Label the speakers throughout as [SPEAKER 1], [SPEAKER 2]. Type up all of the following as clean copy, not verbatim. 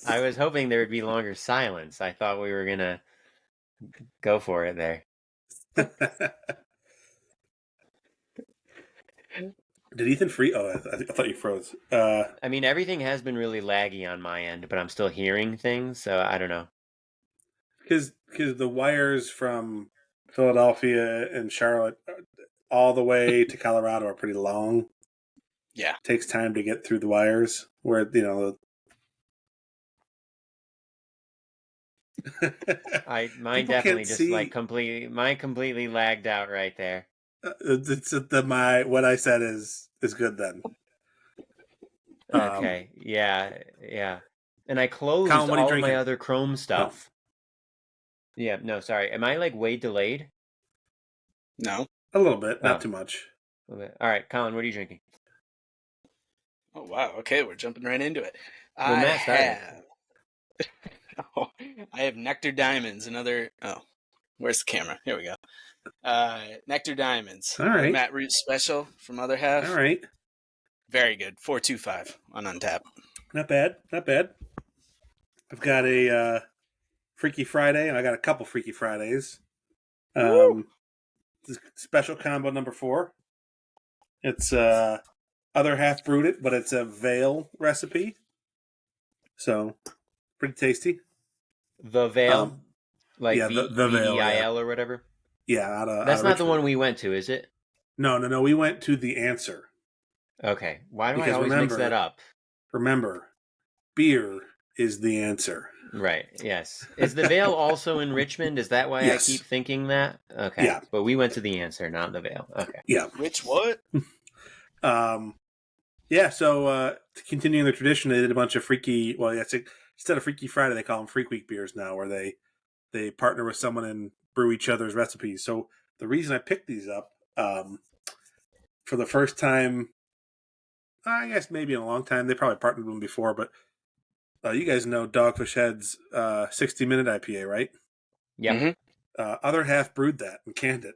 [SPEAKER 1] I was hoping there would be longer silence. I thought we were gonna go for it there.
[SPEAKER 2] Did Ethan free? Oh, I thought you froze.
[SPEAKER 1] I mean, everything has been really laggy on my end, but I'm still hearing things, so I don't know.
[SPEAKER 2] Because the wires from Philadelphia and Charlotte all the way to Colorado are pretty long.
[SPEAKER 3] Yeah.
[SPEAKER 2] Takes time to get through the wires. Where
[SPEAKER 1] Mine
[SPEAKER 2] people
[SPEAKER 1] definitely
[SPEAKER 2] can't
[SPEAKER 1] just
[SPEAKER 2] see.
[SPEAKER 1] completely lagged out right there.
[SPEAKER 2] It's what I said is good then.
[SPEAKER 1] Okay, yeah. And I closed
[SPEAKER 2] Colin, what are you
[SPEAKER 1] all of my
[SPEAKER 2] drinking?
[SPEAKER 1] other Chrome
[SPEAKER 2] Oh,
[SPEAKER 1] stuff. Yeah, no, sorry. Am I like way delayed?
[SPEAKER 3] No.
[SPEAKER 2] a little bit, not
[SPEAKER 1] Oh,
[SPEAKER 2] too much.
[SPEAKER 1] a little bit. All right, Colin, what are you drinking?
[SPEAKER 3] Oh wow. Okay, we're jumping right into it.
[SPEAKER 1] Well,
[SPEAKER 3] I
[SPEAKER 1] Matt started.
[SPEAKER 3] have. I have Nectar Diamonds. Another. Oh, where's the camera? Here we go. Nectar Diamonds.
[SPEAKER 2] All
[SPEAKER 3] Another
[SPEAKER 2] right,
[SPEAKER 3] Matt Root special from Other
[SPEAKER 2] all
[SPEAKER 3] Half.
[SPEAKER 2] right.
[SPEAKER 3] Very good. 425 on Untap.
[SPEAKER 2] Not bad, not bad. I've got a Freaky Friday, and I got a couple Freaky Fridays.
[SPEAKER 3] Woo!
[SPEAKER 2] Special combo number 4. It's Other Half brewed it, but it's a veil recipe, so pretty tasty.
[SPEAKER 1] The Veil, like
[SPEAKER 2] Yeah, the veil, yeah,
[SPEAKER 1] VEIL or whatever.
[SPEAKER 2] yeah, out
[SPEAKER 1] That's
[SPEAKER 2] of
[SPEAKER 1] not the
[SPEAKER 2] Richmond.
[SPEAKER 1] one we went to, is it?
[SPEAKER 2] No. We went to the Answer
[SPEAKER 1] Okay. Why do I
[SPEAKER 2] because
[SPEAKER 1] always mix that up?
[SPEAKER 2] remember, beer is the answer.
[SPEAKER 1] Right. Yes. Is the Veil also in Richmond? Is that why I keep
[SPEAKER 2] Yes.
[SPEAKER 1] thinking that? Okay.
[SPEAKER 2] Yeah.
[SPEAKER 1] But we went to the Answer, not the Veil. Okay.
[SPEAKER 2] Yeah.
[SPEAKER 3] Which what?
[SPEAKER 2] Yeah. So continuing the tradition, they did a bunch of freaky. Well, yeah, instead of Freaky Friday, they call them Freak Week beers now, where they partner with someone and brew each other's recipes. So the reason I picked these up for the first time, I guess maybe in a long time, they probably partnered with them before, but you guys know Dogfish Head's 60-minute IPA, right?
[SPEAKER 1] Yep.
[SPEAKER 3] Mm-hmm.
[SPEAKER 2] Other Half brewed that and canned it.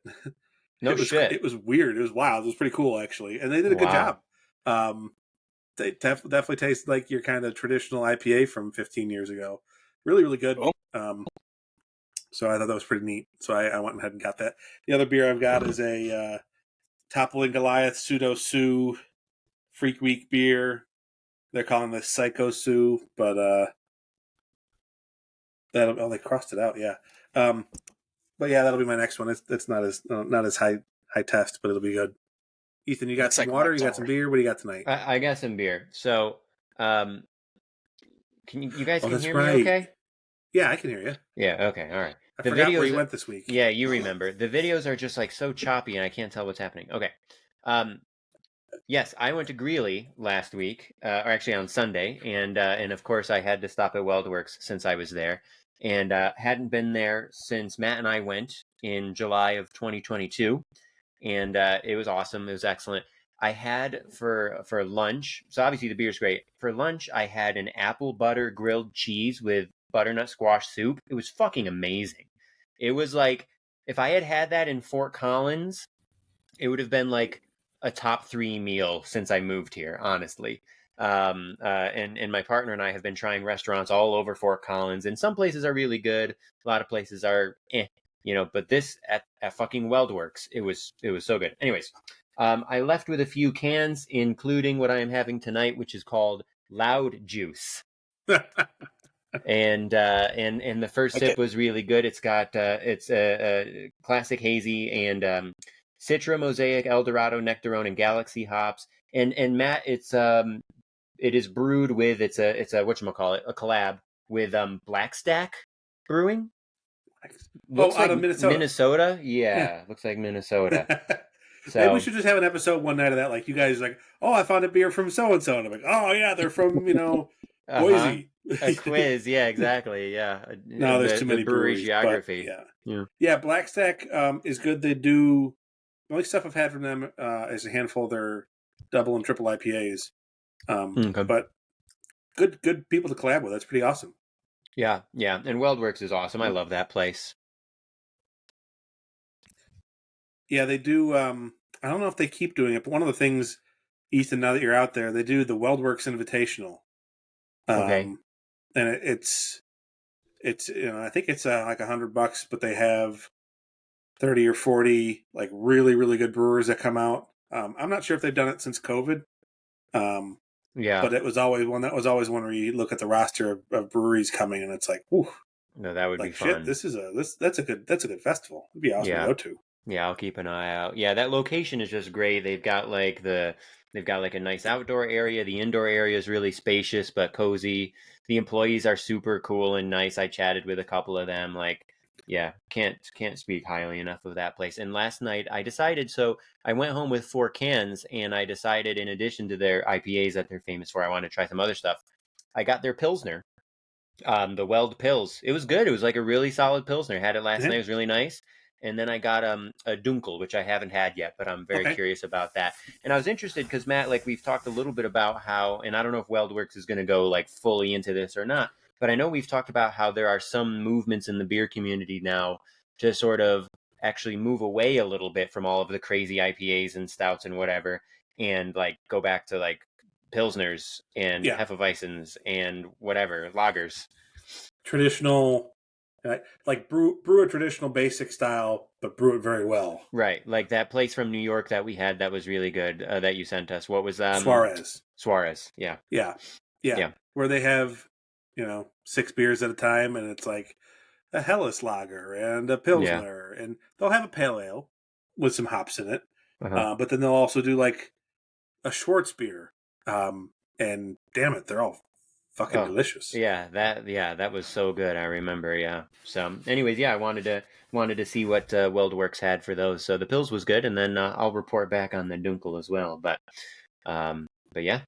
[SPEAKER 1] No shit.
[SPEAKER 2] It was weird. It was wild. It was pretty cool actually, and they did a good
[SPEAKER 1] Wow.
[SPEAKER 2] job. They definitely taste like your kind of traditional IPA from 15 years ago. Really, really good.
[SPEAKER 3] Cool.
[SPEAKER 2] So I thought that was pretty neat. So I went ahead and got that. The other beer I've got is a Toppling Goliath Pseudo Sue Freak Week beer. They're calling this Psycho Sue, but they crossed it out. Yeah. But yeah, that'll be my next one. It's not as high test, but it'll be good. Ethan, you got
[SPEAKER 3] Looks
[SPEAKER 2] some
[SPEAKER 3] like
[SPEAKER 2] water? You got
[SPEAKER 3] Martell.
[SPEAKER 2] some beer? What do you got tonight?
[SPEAKER 1] I got some beer. So, can you guys
[SPEAKER 2] Oh,
[SPEAKER 1] can
[SPEAKER 2] that's
[SPEAKER 1] hear
[SPEAKER 2] right.
[SPEAKER 1] me okay?
[SPEAKER 2] Yeah, I can hear you.
[SPEAKER 1] Yeah, okay. All right.
[SPEAKER 2] I
[SPEAKER 1] The
[SPEAKER 2] forgot where
[SPEAKER 1] videos
[SPEAKER 2] you went this week.
[SPEAKER 1] Yeah, you remember. The videos are just like so choppy and I can't tell what's happening. Okay. Yes, I went to Greeley last week, or actually on Sunday, and of course I had to stop at WeldWorks since I was there, and hadn't been there since Matt and I went in July of 2022, and it was awesome. It was excellent. I had for lunch, so obviously the beer's great. For lunch, I had an apple butter grilled cheese with butternut squash soup. It was fucking amazing. It was like if I had had that in Fort Collins, it would have been like a top 3 meal since I moved here, honestly. And my partner and I have been trying restaurants all over Fort Collins, and some places are really good. A lot of places are, but this at fucking WeldWorks, it was so good. Anyways, I left with a few cans, including what I am having tonight, which is called Loud Juice. And the first sip was really good. It's got it's a classic hazy and Citra, Mosaic, Eldorado, Nectarone, and Galaxy hops. And Matt, it is brewed with it's a whatchamacallit, a collab with Black Stack Brewing. Looks
[SPEAKER 2] out
[SPEAKER 1] like
[SPEAKER 2] of Minnesota.
[SPEAKER 1] Minnesota. Yeah, looks like Minnesota.
[SPEAKER 2] Maybe we
[SPEAKER 1] So
[SPEAKER 2] should just have an episode one night of that. Like you guys, like, oh, I found a beer from so and so, and I'm like, oh yeah, they're from Boise.
[SPEAKER 1] a quiz. Yeah, exactly. Yeah,
[SPEAKER 2] No, there's too
[SPEAKER 1] the
[SPEAKER 2] many
[SPEAKER 1] brewery
[SPEAKER 2] breweries, but
[SPEAKER 1] geography.
[SPEAKER 2] yeah. Black Stack is good. They do the only stuff I've had from them is a handful of their double and triple IPAs.
[SPEAKER 1] Okay.
[SPEAKER 2] But good people to collab with. That's pretty awesome.
[SPEAKER 1] Yeah. And WeldWorks is awesome. I love that place.
[SPEAKER 2] Yeah, they do. I don't know if they keep doing it, but one of the things, Ethan, now that you're out there, they do the WeldWorks Invitational.
[SPEAKER 1] Okay.
[SPEAKER 2] And it's I think it's like $100, but they have 30 or 40 like really really good brewers that come out. I'm not sure if they've done it since COVID,
[SPEAKER 1] Yeah.
[SPEAKER 2] but it was always one where you look at the roster of breweries coming, and it's like, whew,
[SPEAKER 1] No, that would be
[SPEAKER 2] like shit.
[SPEAKER 1] fun.
[SPEAKER 2] That's a good festival. It'd be awesome to
[SPEAKER 1] Yeah.
[SPEAKER 2] go to.
[SPEAKER 1] Yeah, I'll keep an eye out. Yeah, that location is just great. They've got like a nice outdoor area. The indoor area is really spacious but cozy. The employees are super cool and nice. I chatted with a couple of them. Like, yeah, can't speak highly enough of that place. And last night I decided, so I went home with 4 cans, and I decided, in addition to their IPAs that they're famous for, I want to try some other stuff. I got their Pilsner, the Weld Pills. It was good. It was like a really solid Pilsner. Had it last
[SPEAKER 2] Yeah.
[SPEAKER 1] night. It was really nice. And then I got a Dunkel, which I haven't had yet, but I'm very
[SPEAKER 2] Okay.
[SPEAKER 1] curious about that. And I was interested because, Matt, like we've talked a little bit about how, and I don't know if WeldWorks is going to go like fully into this or not, but I know we've talked about how there are some movements in the beer community now to sort of actually move away a little bit from all of the crazy IPAs and stouts and whatever, and like go back to like Pilsners and
[SPEAKER 2] Yeah.
[SPEAKER 1] Hefeweizens and whatever, lagers.
[SPEAKER 2] Traditional, like brew a traditional basic style, but brew it very well.
[SPEAKER 1] Right, like that place from New York that we had that was really good, that you sent us. What was
[SPEAKER 2] Suarez.
[SPEAKER 1] Suarez? Yeah,
[SPEAKER 2] Yeah. Yeah.
[SPEAKER 1] yeah,
[SPEAKER 2] Where they have, 6 beers at a time, and it's like a Helles lager and a
[SPEAKER 1] yeah.
[SPEAKER 2] Pilsner, and they'll have a pale ale with some hops in it.
[SPEAKER 1] Uh-huh.
[SPEAKER 2] But then they'll also do like a Schwartz beer. And damn it, they're all fucking
[SPEAKER 1] Oh,
[SPEAKER 2] delicious.
[SPEAKER 1] that was so good. I remember. Yeah. So, anyways, yeah, I wanted to see what WeldWorks had for those. So the pills was good, and then I'll report back on the Dunkel as well. But yeah,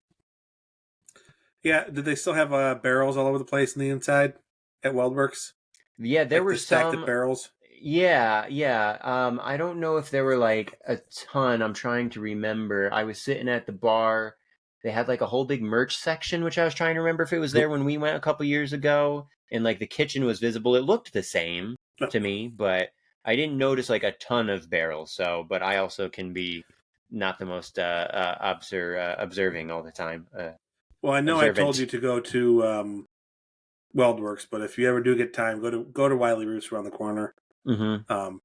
[SPEAKER 2] Yeah, did they still have barrels all over the place on the inside at WeldWorks?
[SPEAKER 1] yeah, there
[SPEAKER 2] Like
[SPEAKER 1] were
[SPEAKER 2] the stacked up
[SPEAKER 1] some.
[SPEAKER 2] barrels?
[SPEAKER 1] Yeah, yeah. I don't know if there were like a ton. I'm trying to remember. I was sitting at the bar. They had like a whole big merch section, which I was trying to remember if it was there
[SPEAKER 2] Nope.
[SPEAKER 1] when we went a couple years ago. And like the kitchen was visible. It looked the same
[SPEAKER 2] No.
[SPEAKER 1] to me, but I didn't notice like a ton of barrels. So, but I also can be not the most observing all the time.
[SPEAKER 2] Well, I know I told you
[SPEAKER 1] Observant.
[SPEAKER 2] to go to WeldWorks, but if you ever do get time, go to Wiley Roots around the corner.
[SPEAKER 1] Mm-hmm.
[SPEAKER 2] Um,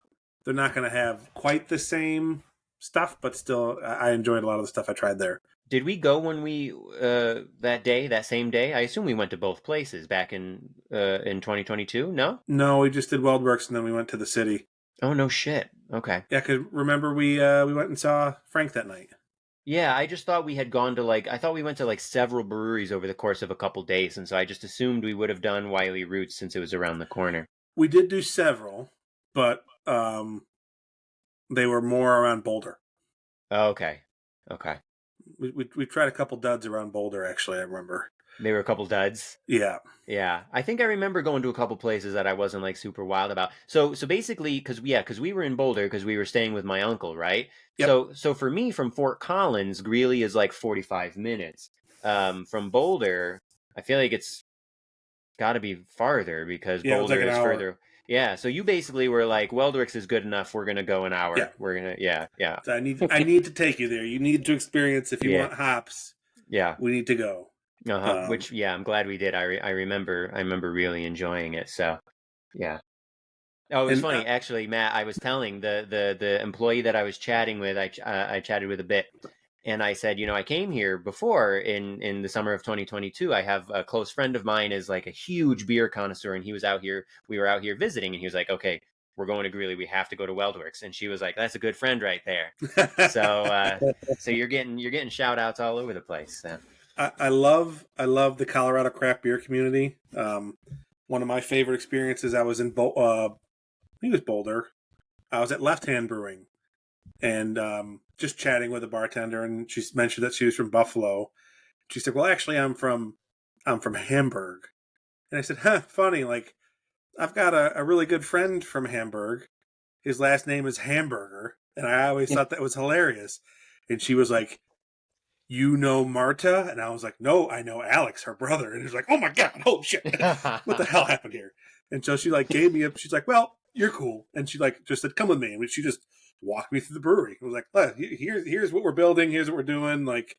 [SPEAKER 2] they're not going to have quite the same stuff, but still, I enjoyed a lot of the stuff I tried there.
[SPEAKER 1] Did we go when we that same day? I assume we went to both places back in 2022. No?
[SPEAKER 2] No, we just did WeldWorks, and then we went to the city.
[SPEAKER 1] Oh no shit. Okay.
[SPEAKER 2] Yeah, because remember we went and saw Frank that night.
[SPEAKER 1] Yeah, I just thought we had gone to I thought we went to like several breweries over the course of a couple days, and so I just assumed we would have done Wiley Roots since it was around the corner.
[SPEAKER 2] We did do several, but they were more around Boulder.
[SPEAKER 1] Oh, okay. Okay.
[SPEAKER 2] We tried a couple duds around Boulder. Actually, I remember.
[SPEAKER 1] They were a couple duds.
[SPEAKER 2] Yeah.
[SPEAKER 1] Yeah, I think I remember going to a couple places that I wasn't like super wild about. So basically, because we were in Boulder because we were staying with my uncle, right?
[SPEAKER 2] Yep.
[SPEAKER 1] So for me, from Fort Collins, Greeley is like 45 minutes. From Boulder, I feel like it's got to be farther because
[SPEAKER 2] Yeah, it was
[SPEAKER 1] Boulder
[SPEAKER 2] like an
[SPEAKER 1] is
[SPEAKER 2] hour.
[SPEAKER 1] further. Yeah, so you basically were like, Weldrix is good enough. We're gonna go an hour.
[SPEAKER 2] Yeah.
[SPEAKER 1] We're gonna, yeah.
[SPEAKER 2] So I need to take you there. You need to experience. If you
[SPEAKER 1] Yeah.
[SPEAKER 2] want hops,
[SPEAKER 1] Yeah.
[SPEAKER 2] we need to go.
[SPEAKER 1] Which, yeah, I'm glad we did. I remember really enjoying it. So, yeah. Oh, it was
[SPEAKER 2] And
[SPEAKER 1] funny actually, Matt. I was telling the employee that I was chatting with. I chatted with a bit, and I said, I came here before in the summer of 2022. I have a close friend of mine is like a huge beer connoisseur, and he was out here. We were out here visiting, and he was like, "Okay, we're going to Greeley. We have to go to WeldWorks." And she was like, "That's a good friend right there." So you're getting shout outs all over the place. So.
[SPEAKER 2] I love the Colorado craft beer community. One of my favorite experiences. I was in I think it was Boulder. I was at Left Hand Brewing, and just chatting with a bartender, and she mentioned that she was from Buffalo. She said, "Well, actually, I'm from Hamburg," and I said, "Huh, funny. Like, I've got a really good friend from Hamburg. His last name is Hamburger, and I always thought that was hilarious." And she was like, "You know Marta?" And I was like, "No, I know Alex, her brother." And he was like, "Oh my god, oh shit, what the hell happened here?" And so she like gave me a. She's like, "Well, you're cool," and she like just said, "Come with me," and she just walked me through the brewery. I was like, "Here's what we're building. Here's what we're doing." Like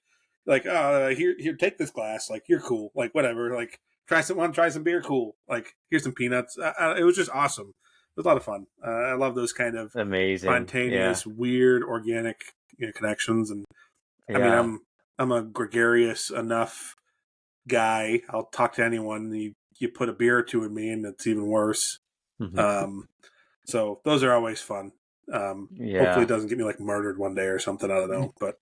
[SPEAKER 2] like, oh, here, take this glass. Like, you're cool. Like, whatever. Like, try some beer. Cool. Like, here's some peanuts. It was just awesome. It was a lot of fun. I love those kind of
[SPEAKER 1] Amazing.
[SPEAKER 2] spontaneous, weird, organic connections. And I
[SPEAKER 1] Yeah.
[SPEAKER 2] mean, I'm a gregarious enough guy. I'll talk to anyone. You put a beer or two in me, and it's even worse. So those are always fun. Hopefully it doesn't get me like murdered one day or something. I don't know, but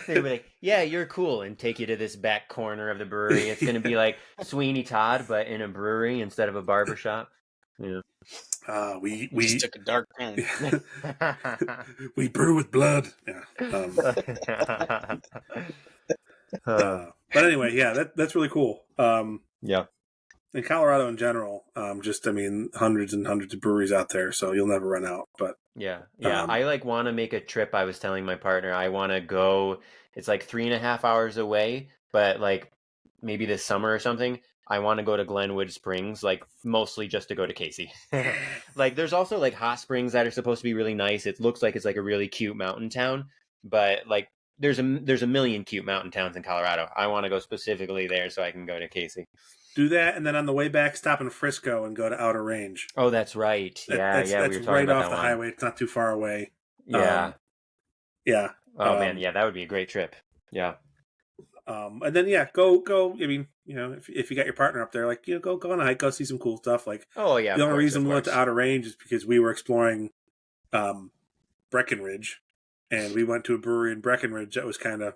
[SPEAKER 1] they'd be like, "Yeah, you're cool," and take you to this back corner of the brewery. It's gonna be like Sweeney Todd, but in a brewery instead of a barbershop. Yeah.
[SPEAKER 2] We
[SPEAKER 3] just took a dark turn.
[SPEAKER 2] We brew with blood. Yeah. But anyway, yeah, that's really cool.
[SPEAKER 1] Yeah.
[SPEAKER 2] In Colorado in general, hundreds and hundreds of breweries out there, so you'll never run out. But
[SPEAKER 1] yeah, I like want to make a trip. I was telling my partner I want to go. It's like 3.5 hours away, but like maybe this summer or something. I want to go to Glenwood Springs, like mostly just to go to Casey. Like there's also like hot springs that are supposed to be really nice. It looks like it's like a really cute mountain town, but like there's a million cute mountain towns in Colorado. I want to go specifically there so I can go to Casey.
[SPEAKER 2] Do that, and then on the way back, stop in Frisco and go to Outer Range.
[SPEAKER 1] Oh, that's right.
[SPEAKER 2] That's
[SPEAKER 1] we were talking
[SPEAKER 2] right
[SPEAKER 1] about
[SPEAKER 2] off the highway. It's not too far away.
[SPEAKER 1] Yeah.
[SPEAKER 2] Yeah.
[SPEAKER 1] Oh man, yeah, that would be a great trip. Yeah.
[SPEAKER 2] And then go. I mean, if you got your partner up there, like go on a hike, go see some cool stuff. Like,
[SPEAKER 1] oh yeah.
[SPEAKER 2] The only reason we went to Outer Range is because we were exploring Breckenridge, and we went to a brewery in Breckenridge that was kind of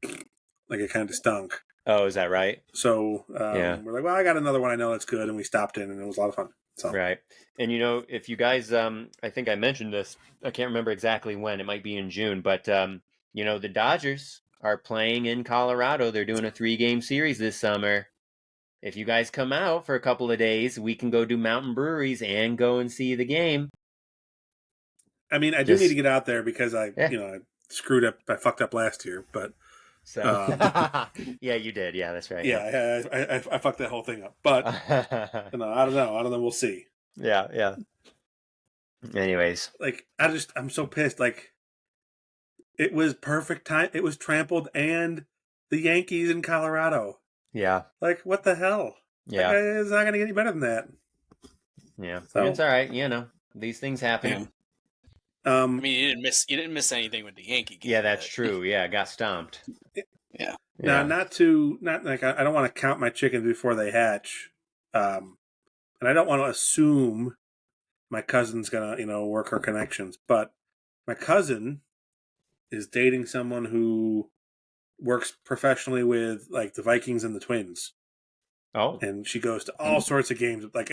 [SPEAKER 2] like it kind of stunk.
[SPEAKER 1] Oh, is that right?
[SPEAKER 2] So we're like, well, I got another one I know that's good, and we stopped in, and it was a lot of fun. So.
[SPEAKER 1] Right. And if you guys, I think I mentioned this, I can't remember exactly when, it might be in June, but the Dodgers are playing in Colorado. They're doing a 3-game series this summer. If you guys come out for a couple of days, we can go do mountain breweries and go and see the game.
[SPEAKER 2] I mean, I do need to get out there because I screwed up. I fucked up last year, but.
[SPEAKER 1] So yeah, you did. Yeah, that's right.
[SPEAKER 2] Yeah. I fucked that whole thing up, but I don't know. We'll see.
[SPEAKER 1] Yeah. Anyways,
[SPEAKER 2] like I'm so pissed. Like it was perfect time. It was trampled and the Yankees in Colorado.
[SPEAKER 1] Yeah.
[SPEAKER 2] Like what the hell?
[SPEAKER 1] Yeah.
[SPEAKER 2] Like, it's not going to get any better than that.
[SPEAKER 1] Yeah. So, it's all right. These things happen.
[SPEAKER 2] Yeah.
[SPEAKER 3] I mean, you didn't miss anything with the Yankee game.
[SPEAKER 1] Yeah, that's true. Yeah, got stomped.
[SPEAKER 3] Yeah.
[SPEAKER 2] Now, I don't want to count my chickens before they hatch, and I don't want to assume my cousin's gonna work her connections. But my cousin is dating someone who works professionally with like the Vikings and the Twins.
[SPEAKER 1] Oh,
[SPEAKER 2] and she goes to all sorts of games. Like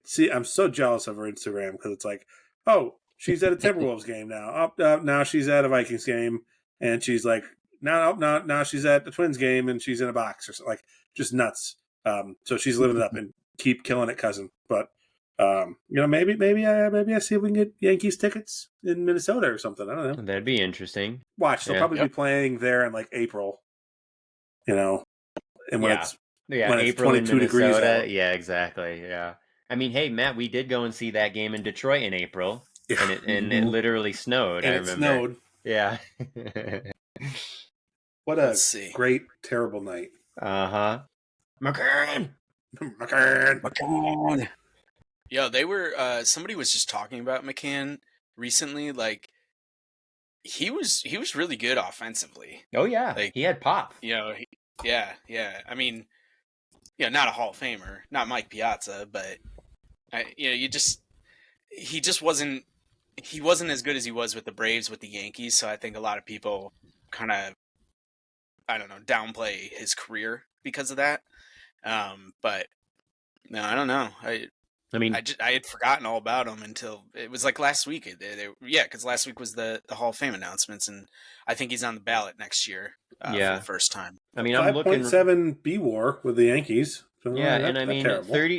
[SPEAKER 2] See, I'm so jealous of her Instagram because it's like, oh. She's at a Timberwolves game now. Now she's at a Vikings game, and she's like, now she's at the Twins game, and she's in a box or something. Like, just nuts. So she's living it up and keep killing it, cousin. But maybe I see if we can get Yankees tickets in Minnesota or something. I don't know.
[SPEAKER 1] That'd be interesting.
[SPEAKER 2] Watch, they'll probably be playing there in like April. And when it's
[SPEAKER 1] April
[SPEAKER 2] 22 degrees out.
[SPEAKER 1] Yeah, exactly. Yeah. I mean, hey Matt, we did go and see that game in Detroit in April. And it literally snowed.
[SPEAKER 2] And
[SPEAKER 1] I remember.
[SPEAKER 2] It snowed.
[SPEAKER 1] Yeah.
[SPEAKER 2] What a great, terrible night.
[SPEAKER 1] McCann.
[SPEAKER 3] Yo, they were. Somebody was just talking about McCann recently. Like, he was really good offensively.
[SPEAKER 1] Oh yeah,
[SPEAKER 3] like
[SPEAKER 1] he had pop.
[SPEAKER 3] Yeah. I mean, not a Hall of Famer, not Mike Piazza, but he just wasn't. He wasn't as good as he was with the Braves, with the Yankees, so I think a lot of people kind of, I don't know, downplay his career because of that. But no, I don't know. I had forgotten all about him until it was like last week. Because last week was the Hall of Fame announcements, and I think he's on the ballot next year for the first time.
[SPEAKER 2] I mean, I'm looking 5.7 B-WAR with the Yankees.
[SPEAKER 1] So and I mean,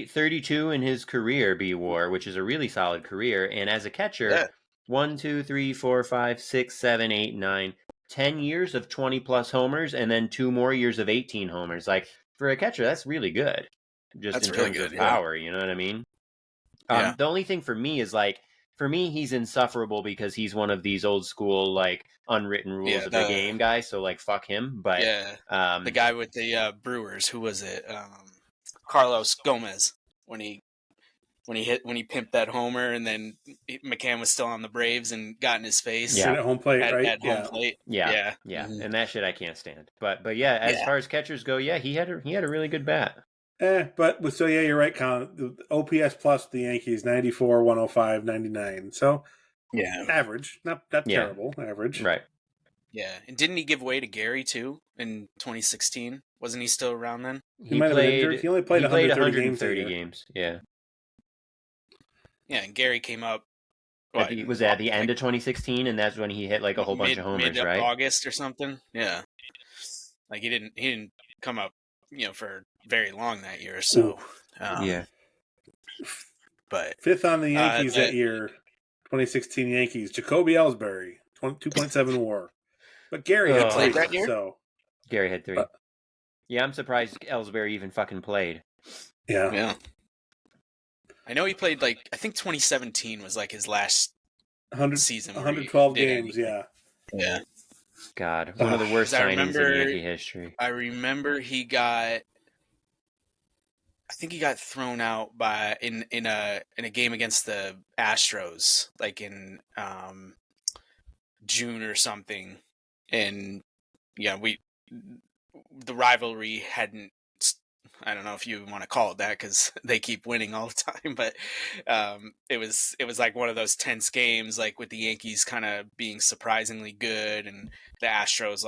[SPEAKER 1] 32 in his career B-WAR, which is a really solid career. And as a catcher, 1, 2, 3, 4, 5, 6, 7, 8, 9, 10 years of 20-plus homers, and then 2 more years of 18 homers. Like, for a catcher, that's really good. Just in terms of power, you know what I mean? The only thing for me is, like, for me, he's insufferable because he's one of these old school, like, unwritten rules of the game guys. So, like, fuck him. But
[SPEAKER 3] the guy with the Brewers, who was it? Carlos Gomez, when he pimped that homer, and then McCann was still on the Braves and got in his face.
[SPEAKER 2] Yeah, at home plate, right?
[SPEAKER 3] At home plate.
[SPEAKER 1] Yeah.
[SPEAKER 3] Mm-hmm.
[SPEAKER 1] And that shit I can't stand. But yeah, as far as catchers go, yeah, he had a really good bat.
[SPEAKER 2] But so yeah, you're right, Colin. The OPS plus the Yankees 94, 105, 99. So average, not terrible, average.
[SPEAKER 1] Right.
[SPEAKER 3] Yeah, and didn't he give way to Gary too in 2016? Wasn't he still around then?
[SPEAKER 2] He might have been injured. He only played 130
[SPEAKER 1] games. Yeah.
[SPEAKER 3] Yeah, and Gary came up.
[SPEAKER 1] Was at the end of 2016, and that's when he hit like a whole bunch of homers, right?
[SPEAKER 3] August or something. Yeah, like he didn't come up, for very long that year. So but
[SPEAKER 2] fifth on the Yankees that year, 2016 Yankees, Jacoby Ellsbury, 2.7 WAR. But Gary had
[SPEAKER 3] played that year.
[SPEAKER 2] So
[SPEAKER 1] Gary had 3. Yeah, I'm surprised Ellsbury even fucking played.
[SPEAKER 2] Yeah.
[SPEAKER 3] I know he played I think 2017 was like his last season.
[SPEAKER 2] 112 games,
[SPEAKER 3] Yeah.
[SPEAKER 1] God, one of the worst signings in Yankee history.
[SPEAKER 3] I remember he got thrown out in a game against the Astros, like in June or something, and the rivalry hadn't. I don't know if you want to call it that because they keep winning all the time, but it was like one of those tense games, like with the Yankees kind of being surprisingly good, and the Astros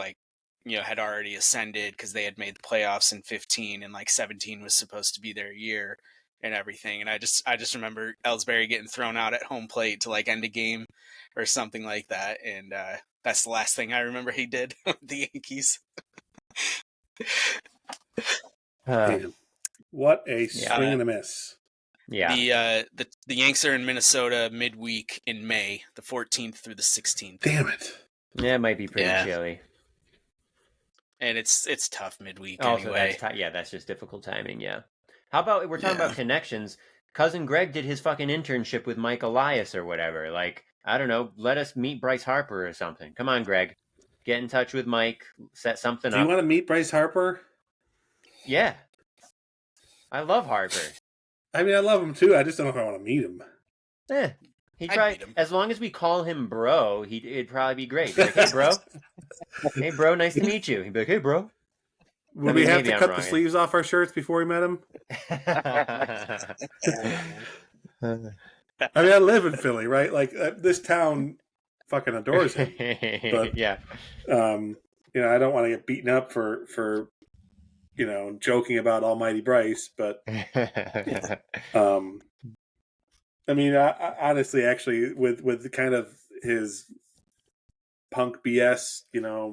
[SPEAKER 3] had already ascended because they had made the playoffs in 15, and 17 was supposed to be their year and everything. And I just remember Ellsbury getting thrown out at home plate to end a game or something like that, and that's the last thing I remember he did with the Yankees.
[SPEAKER 2] What a swing and a miss.
[SPEAKER 1] Yeah.
[SPEAKER 3] The Yanks are in Minnesota midweek in May, the 14th through the 16th.
[SPEAKER 2] Damn it.
[SPEAKER 1] Yeah, it might be pretty chilly.
[SPEAKER 3] And it's tough midweek
[SPEAKER 1] also,
[SPEAKER 3] anyway.
[SPEAKER 1] That's just difficult timing, yeah. How about, we're talking about connections. Cousin Greg did his fucking internship with Mike Elias or whatever. I don't know, let us meet Bryce Harper or something. Come on, Greg. Get in touch with Mike, set something up.
[SPEAKER 2] Do you want to meet Bryce Harper?
[SPEAKER 1] Yeah. I love Harper.
[SPEAKER 2] I mean, I love him too. I just don't know if I want to meet him.
[SPEAKER 1] He'd probably, as long as we call him bro, it'd probably be great. Like, hey, bro. Hey, bro, nice to meet you. He'd be like, hey, bro.
[SPEAKER 2] Would we have to cut the sleeves off our shirts before we met him? I mean, I live in Philly, right? This town fucking adores him. But,
[SPEAKER 1] yeah.
[SPEAKER 2] I don't want to get beaten up for joking about Almighty Bryce, but I mean, I honestly, actually, with kind of his punk BS,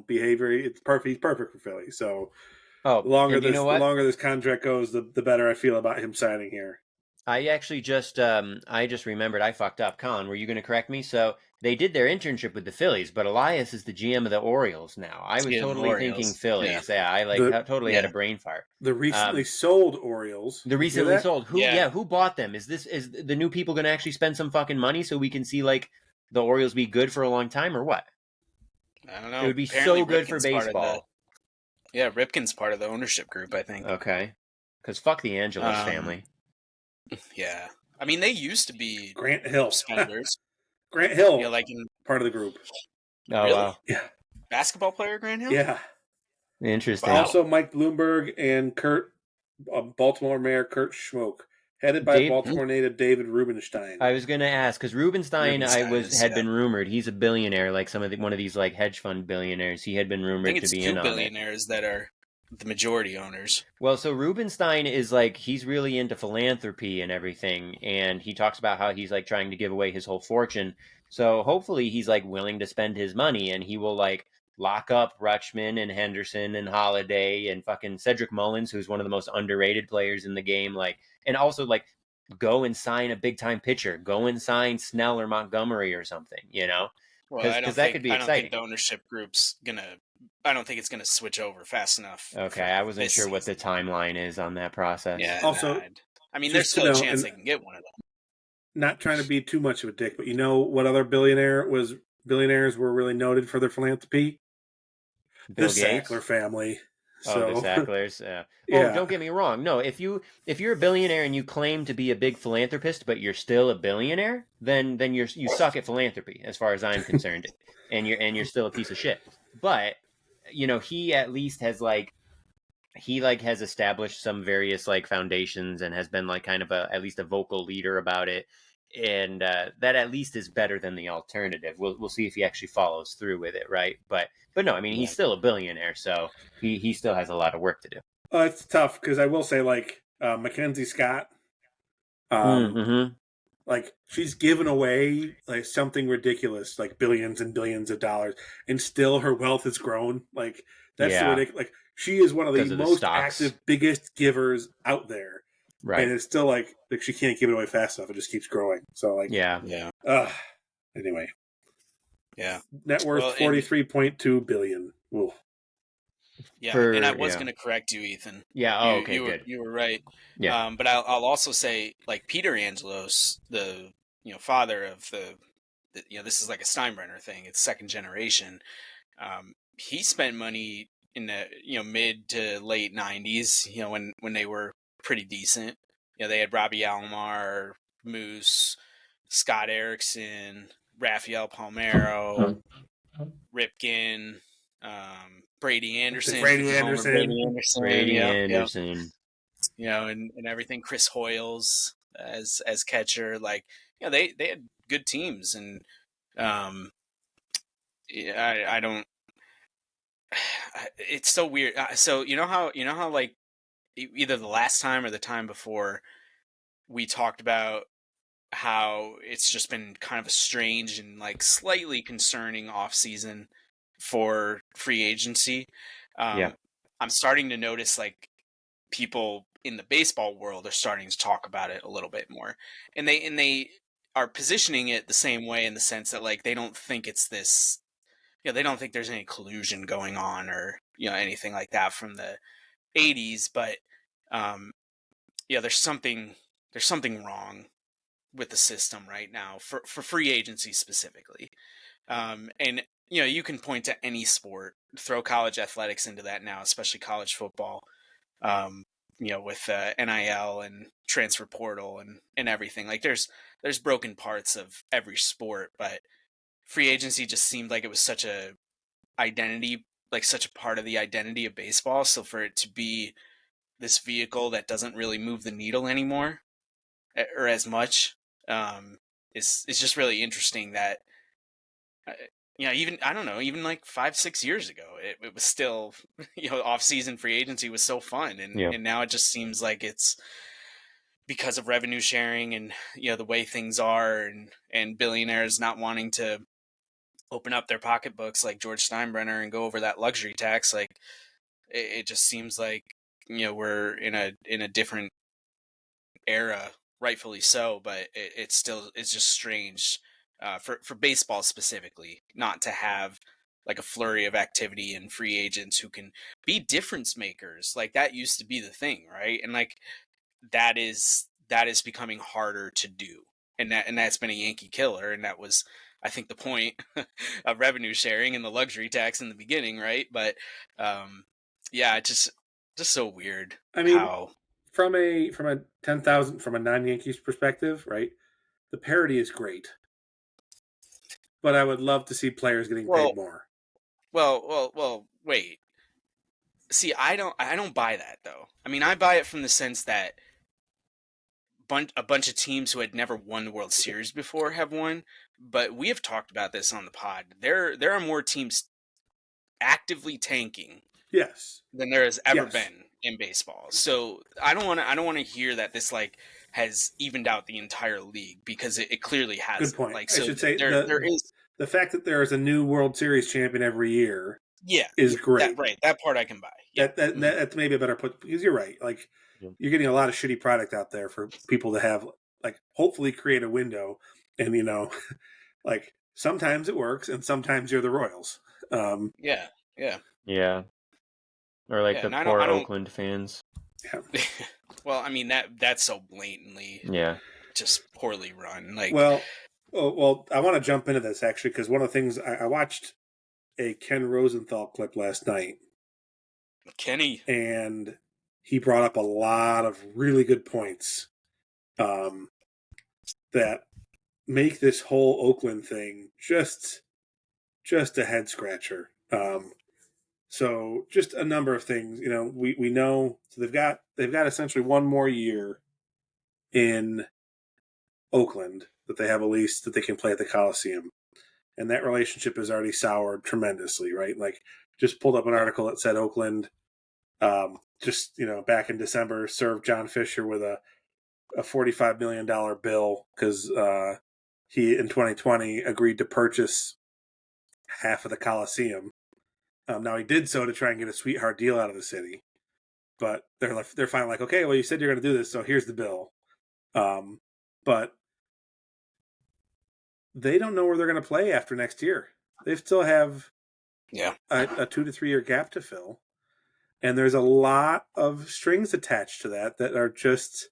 [SPEAKER 2] behavior, it's perfect. He's perfect for Philly. So, the longer this contract goes, the better I feel about him signing here.
[SPEAKER 1] I actually just remembered I fucked up. Colin, were you going to correct me? So they did their internship with the Phillies, but Elias is the GM of the Orioles now. I was totally thinking Phillies. Yeah, I totally had a brain fart.
[SPEAKER 2] The recently sold Orioles.
[SPEAKER 1] The recently sold. Who bought them? Is the new people going to actually spend some fucking money so we can see the Orioles be good for a long time or what?
[SPEAKER 3] I don't know.
[SPEAKER 1] It would be so good for baseball.
[SPEAKER 3] Ripken's part of the ownership group, I think.
[SPEAKER 1] Okay. Because fuck the Angelos family.
[SPEAKER 3] Yeah. I mean, they used to be
[SPEAKER 2] Grant Hill
[SPEAKER 3] spenders.
[SPEAKER 2] Grant Hill, part of the group.
[SPEAKER 1] Oh,
[SPEAKER 3] really?
[SPEAKER 1] Wow.
[SPEAKER 2] Yeah.
[SPEAKER 3] Basketball player Grant Hill?
[SPEAKER 2] Yeah.
[SPEAKER 1] Interesting.
[SPEAKER 2] Also, Mike Bloomberg and Baltimore Mayor Kurt Schmoke, headed by Baltimore native David Rubenstein.
[SPEAKER 1] I was going to ask, because Rubenstein had been rumored. He's a billionaire, like one of these hedge fund billionaires. He had been rumored to be in on it.
[SPEAKER 3] I think it's 2 billionaires that are the majority owners.
[SPEAKER 1] Well, so Rubenstein is he's really into philanthropy and everything, and he talks about how he's trying to give away his whole fortune. So hopefully he's willing to spend his money, and he will lock up Rutschman and Henderson and Holiday and fucking Cedric Mullins, who's one of the most underrated players in the game, and also go and sign a big time pitcher, go and sign Snell or Montgomery or something,
[SPEAKER 3] Well, because that could be exciting. I don't think the ownership group's I don't think it's gonna switch over fast enough.
[SPEAKER 1] Okay, I wasn't sure what the timeline is on that process.
[SPEAKER 3] Yeah.
[SPEAKER 2] Also,
[SPEAKER 3] I mean, there's still a chance they can get one of them.
[SPEAKER 2] not trying to be too much of a dick, but you know what other billionaires were really noted for their philanthropy? The
[SPEAKER 1] Bill
[SPEAKER 2] Sackler
[SPEAKER 1] Gates.
[SPEAKER 2] family.
[SPEAKER 1] Oh, the
[SPEAKER 2] So
[SPEAKER 1] Sacklers. Well,
[SPEAKER 2] yeah,
[SPEAKER 1] don't get me wrong. No, if you're a billionaire and you claim to be a big philanthropist, but you're still a billionaire, then you suck at philanthropy, as far as I'm concerned, and you're still a piece of shit. But he at least has has established some various like foundations and has been like kind of at least a vocal leader about it, and that at least is better than the alternative. We'll see if he actually follows through with it, right? But no, I mean, he's still a billionaire, so he still has a lot of work to do.
[SPEAKER 2] it's tough because I will say like Mackenzie Scott,
[SPEAKER 1] Mm-hmm.
[SPEAKER 2] like she's given away like something ridiculous, like billions and billions of dollars, and still her wealth has grown. Like that's the
[SPEAKER 1] Yeah,
[SPEAKER 2] ridiculous. Like she is one of the
[SPEAKER 1] because of the
[SPEAKER 2] most
[SPEAKER 1] stocks,
[SPEAKER 2] active, biggest givers out there, and
[SPEAKER 1] right?
[SPEAKER 2] it's still like she can't give it away fast enough. It just keeps growing. So like,
[SPEAKER 1] Yeah,
[SPEAKER 2] anyway,
[SPEAKER 3] Yeah.
[SPEAKER 2] net worth
[SPEAKER 3] Well, and
[SPEAKER 2] 43.2 billion. Ooh.
[SPEAKER 3] and I
[SPEAKER 1] for
[SPEAKER 3] was going to correct you, Ethan.
[SPEAKER 1] yeah. Oh, okay, good.
[SPEAKER 3] You were right.
[SPEAKER 1] Yeah,
[SPEAKER 3] But I'll also say, like, Peter Angelos, the father of this is like a Steinbrenner thing. It's second generation. He spent money in the mid to late '90s. When they were pretty decent. They had Robbie Alomar, Moose, Scott Erickson, Rafael Palmeiro, Ripken, Brady Anderson,
[SPEAKER 2] Brady
[SPEAKER 3] 50 homer
[SPEAKER 2] Anderson.
[SPEAKER 3] Brady Anderson,
[SPEAKER 1] Brady
[SPEAKER 3] yeah,
[SPEAKER 1] Anderson.
[SPEAKER 3] and everything. Chris Hoyles as catcher, like they had good teams, and I don't. It's so weird. So you know how like either the last time or the time before we talked about how it's just been kind of a strange and like slightly concerning off season for free agency.
[SPEAKER 1] Yeah,
[SPEAKER 3] Um, I'm starting to notice like people in the baseball world are starting to talk about it a little bit more, and they are positioning it the same way in the sense that like they don't think it's this. They don't think there's any collusion going on or anything like that from the '80s, but um, there's something wrong with the system right now for free agency specifically. And you can point to any sport, throw college athletics into that now, especially college football. Um, with NIL and transfer portal and everything. Like there's broken parts of every sport, but free agency just seemed like it was such a identity, like such a part of the identity of baseball. So for it to be this vehicle that doesn't really move the needle anymore or as much, is just really interesting that uh, even I don't know, even like 5-6 years ago it was still off season free agency was so fun, and
[SPEAKER 1] yeah.
[SPEAKER 3] and now it just seems like it's because of revenue sharing and the way things are, and billionaires not wanting to open up their pocketbooks like George Steinbrenner and go over that luxury tax. Like it just seems like we're in a different era, rightfully so, but it's just strange for baseball specifically not to have like a flurry of activity and free agents who can be difference makers. Like that used to be the thing, right? And like that is becoming harder to do, and that's been a Yankee killer, and that was I think the point of revenue sharing and the luxury tax in the beginning, right? But yeah, it's just so weird
[SPEAKER 2] I mean,
[SPEAKER 3] how.
[SPEAKER 2] from a 10,000 from a non-Yankees perspective, right? The parity is great, but I would love to see players getting paid
[SPEAKER 3] Well,
[SPEAKER 2] more.
[SPEAKER 3] well. Wait. See, I don't buy that though. I mean, I buy it from the sense that a bunch of teams who had never won the World Series before have won. But we have talked about this on the pod. There are more teams actively tanking
[SPEAKER 2] Yes,
[SPEAKER 3] than there has ever
[SPEAKER 2] yes.
[SPEAKER 3] been in baseball. So I don't want to hear that this like has evened out the entire league, because it clearly
[SPEAKER 2] Good
[SPEAKER 3] hasn't.
[SPEAKER 2] point.
[SPEAKER 3] Like
[SPEAKER 2] I
[SPEAKER 3] so
[SPEAKER 2] should say
[SPEAKER 3] there is.
[SPEAKER 2] the fact that there is a new World Series champion every year
[SPEAKER 3] Yeah,
[SPEAKER 2] is
[SPEAKER 3] yeah, that
[SPEAKER 2] great.
[SPEAKER 3] right. That part I can buy. Yeah.
[SPEAKER 2] That's maybe a better put, because you're right. Like
[SPEAKER 1] Yeah.
[SPEAKER 2] you're getting a lot of shitty product out there for people to have, like, hopefully create a window, and like sometimes it works and sometimes you're the Royals.
[SPEAKER 3] Yeah. Yeah.
[SPEAKER 1] Yeah. Or like
[SPEAKER 3] Yeah.
[SPEAKER 1] the
[SPEAKER 3] And I don't.
[SPEAKER 1] poor
[SPEAKER 3] I don't.
[SPEAKER 1] Oakland fans.
[SPEAKER 2] yeah.
[SPEAKER 3] Well, I mean that's so blatantly
[SPEAKER 1] Yeah.
[SPEAKER 3] just poorly run. Like,
[SPEAKER 2] well, I want to jump into this actually because one of the things I watched a Ken Rosenthal clip last night,
[SPEAKER 3] Kenny,
[SPEAKER 2] and he brought up a lot of really good points that make this whole Oakland thing just a head scratcher. So just a number of things, we know so they've got essentially one more year in Oakland that they have a lease that they can play at the Coliseum, and that relationship has already soured tremendously, right? Like, just pulled up an article that said Oakland, back in December, served John Fisher with a $45 million bill because he in 2020 agreed to purchase half of the Coliseum. Now he did so to try and get a sweetheart deal out of the city, but they're finally like, okay, well, you said you're going to do this, so here's the bill. But they don't know where they're going to play after next year. They still have a 2 to 3 year gap to fill, and there's a lot of strings attached to that are just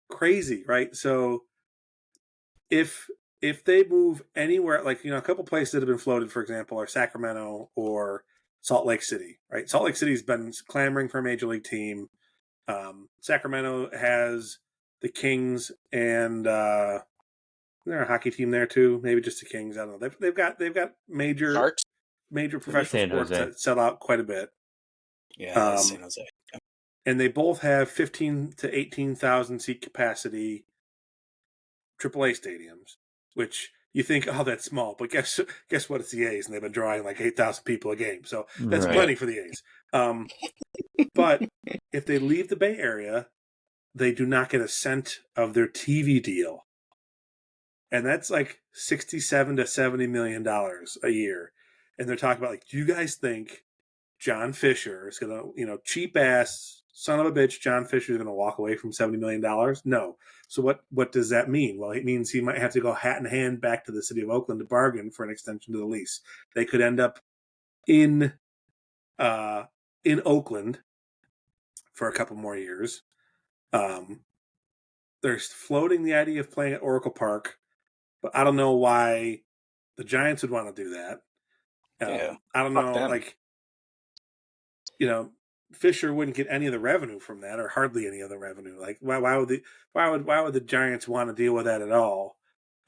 [SPEAKER 2] crazy, right? So if they move anywhere, like, a couple places that have been floated, for example, are Sacramento or Salt Lake City, right? Salt Lake City's been clamoring for a major league team. Sacramento has the Kings, and is there a hockey team there too? Maybe just the Kings. I don't know. They've got major professional sports that sell out quite a bit.
[SPEAKER 3] Yeah, San Jose.
[SPEAKER 2] And they both have 15 to 18,000 seat capacity AAA stadiums, which you think, oh, that's small, but guess what? It's the A's, and they've been drawing like 8,000 people a game, so that's plenty for the A's. But if they leave the Bay Area, they do not get a cent of their TV deal, and that's like $67 to $70 million a year. And they're talking about, like, do you guys think John Fisher is gonna, cheap ass son of a bitch, John Fisher is gonna walk away from $70 million? No. So what does that mean? Well, it means he might have to go hat in hand back to the city of Oakland to bargain for an extension to the lease. They could end up in Oakland for a couple more years. They're floating the idea of playing at Oracle Park, but I don't know why the Giants would want to do that. I don't know, like, Fisher wouldn't get any of the revenue from that, or hardly any of the revenue. Like, why would the Giants want to deal with that at all?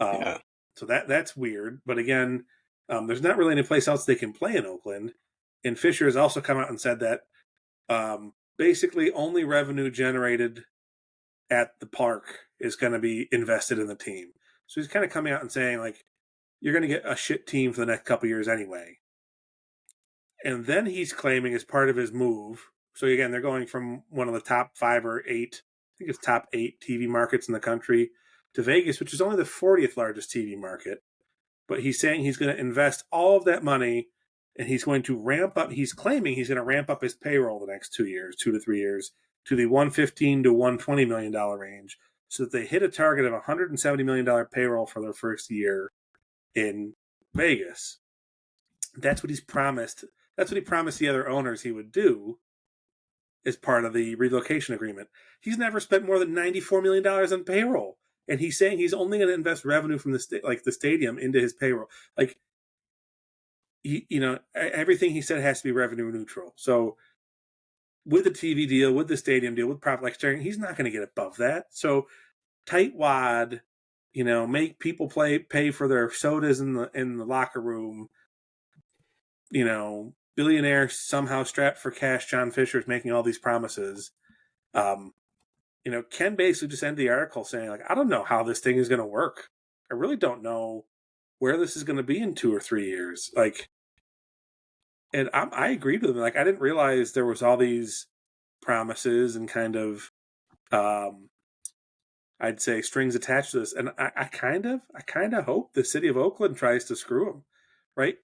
[SPEAKER 2] So that's weird. But again, there's not really any place else they can play in Oakland. And Fisher has also come out and said that basically only revenue generated at the park is going to be invested in the team. So he's kind of coming out and saying, like, you're going to get a shit team for the next couple years anyway. And then he's claiming, as part of his move, so again, they're going from one of the top 5 or 8, I think it's top 8 TV markets in the country, to Vegas, which is only the 40th largest TV market. But he's saying he's going to invest all of that money, and he's going to ramp up. He's claiming he's going to ramp up his payroll the next 2 to 3 years, to the $115 to $120 million range, so that they hit a target of $170 million payroll for their first year in Vegas. That's what he's promised. That's what he promised the other owners he would do as part of the relocation agreement. He's never spent more than $94 million on payroll, and he's saying he's only going to invest revenue from the stadium into his payroll. Like, everything he said has to be revenue neutral. So with the TV deal, with the stadium deal, with profit like sharing, he's not going to get above that. So tightwad, make people pay for their sodas in the locker room. Billionaire somehow strapped for cash John Fisher is making all these promises. Ken basically just ended the article saying, like, I don't know how this thing is going to work. I really don't know where this is going to be in 2 or 3 years. Like, and I agreed with him. Like, I didn't realize there was all these promises and kind of, I'd say, strings attached to this. And I kind of hope the city of Oakland tries to screw him, right?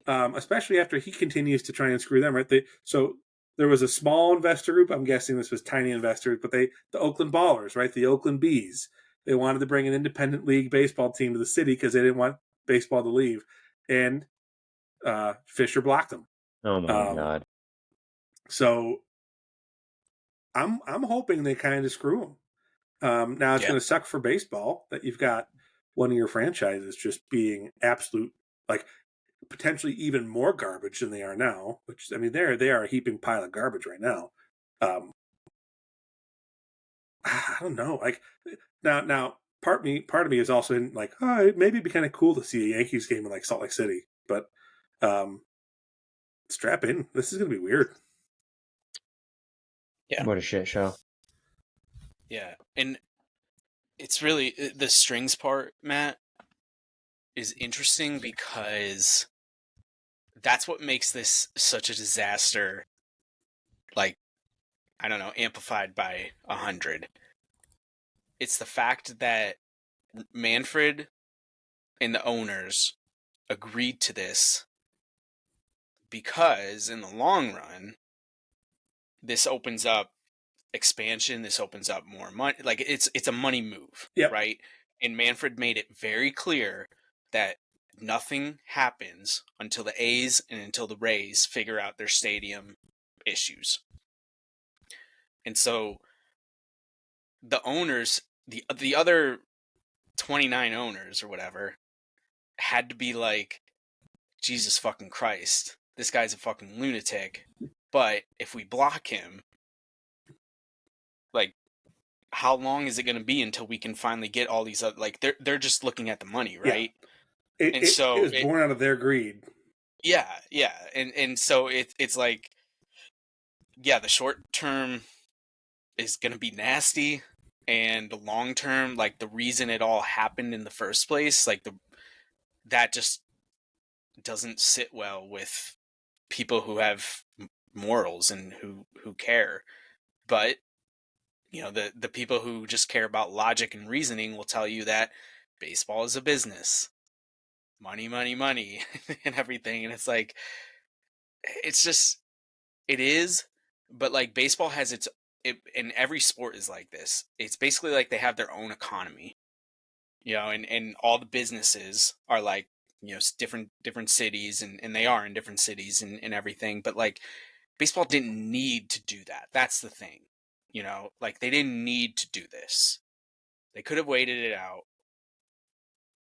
[SPEAKER 2] Especially after he continues to try and screw them, right? So there was a small investor group. I'm guessing this was tiny investors, but the Oakland Ballers, right? The Oakland Bees. They wanted to bring an independent league baseball team to the city because they didn't want baseball to leave, and Fisher blocked them.
[SPEAKER 1] Oh my God!
[SPEAKER 2] So I'm hoping they kind of screw him. Now it's going to suck for baseball that you've got one of your franchises just being absolute, like potentially even more garbage than they are now. Which I mean, they are a heaping pile of garbage right now. I don't know. Like now, part of me is also in like, oh, maybe it'd be kind of cool to see a Yankees game in like Salt Lake City, but strap in. This is going to be weird.
[SPEAKER 3] Yeah.
[SPEAKER 1] What a shit show.
[SPEAKER 3] Yeah. And it's really the strings part, Matt, is interesting because that's what makes this such a disaster. Like, I don't know, amplified by 100. It's the fact that Manfred and the owners agreed to this because in the long run, this opens up expansion. This opens up more money. Like it's a money move, right? And Manfred made it very clear that nothing happens until the A's and until the Rays figure out their stadium issues. And so the owners, the other 29 owners or whatever, had to be like, Jesus fucking Christ, this guy's a fucking lunatic. But if we block him, like, how long is it going to be until we can finally get all these other, like they're just looking at the money, right?
[SPEAKER 2] Yeah. It was born out of their greed.
[SPEAKER 3] Yeah, and so it's like, yeah, the short term is going to be nasty, and the long term, like the reason it all happened in the first place, like that just doesn't sit well with people who have morals and who care. But you know, the people who just care about logic and reasoning will tell you that baseball is a business, money, and everything. And it's like, it's just, it is, but like baseball has and every sport is like this. It's basically like they have their own economy, you know, and all the businesses are like, you know, different cities, and they are in different cities and everything. But like baseball didn't need to do that. That's the thing, you know, like they didn't need to do this. They could have waited it out.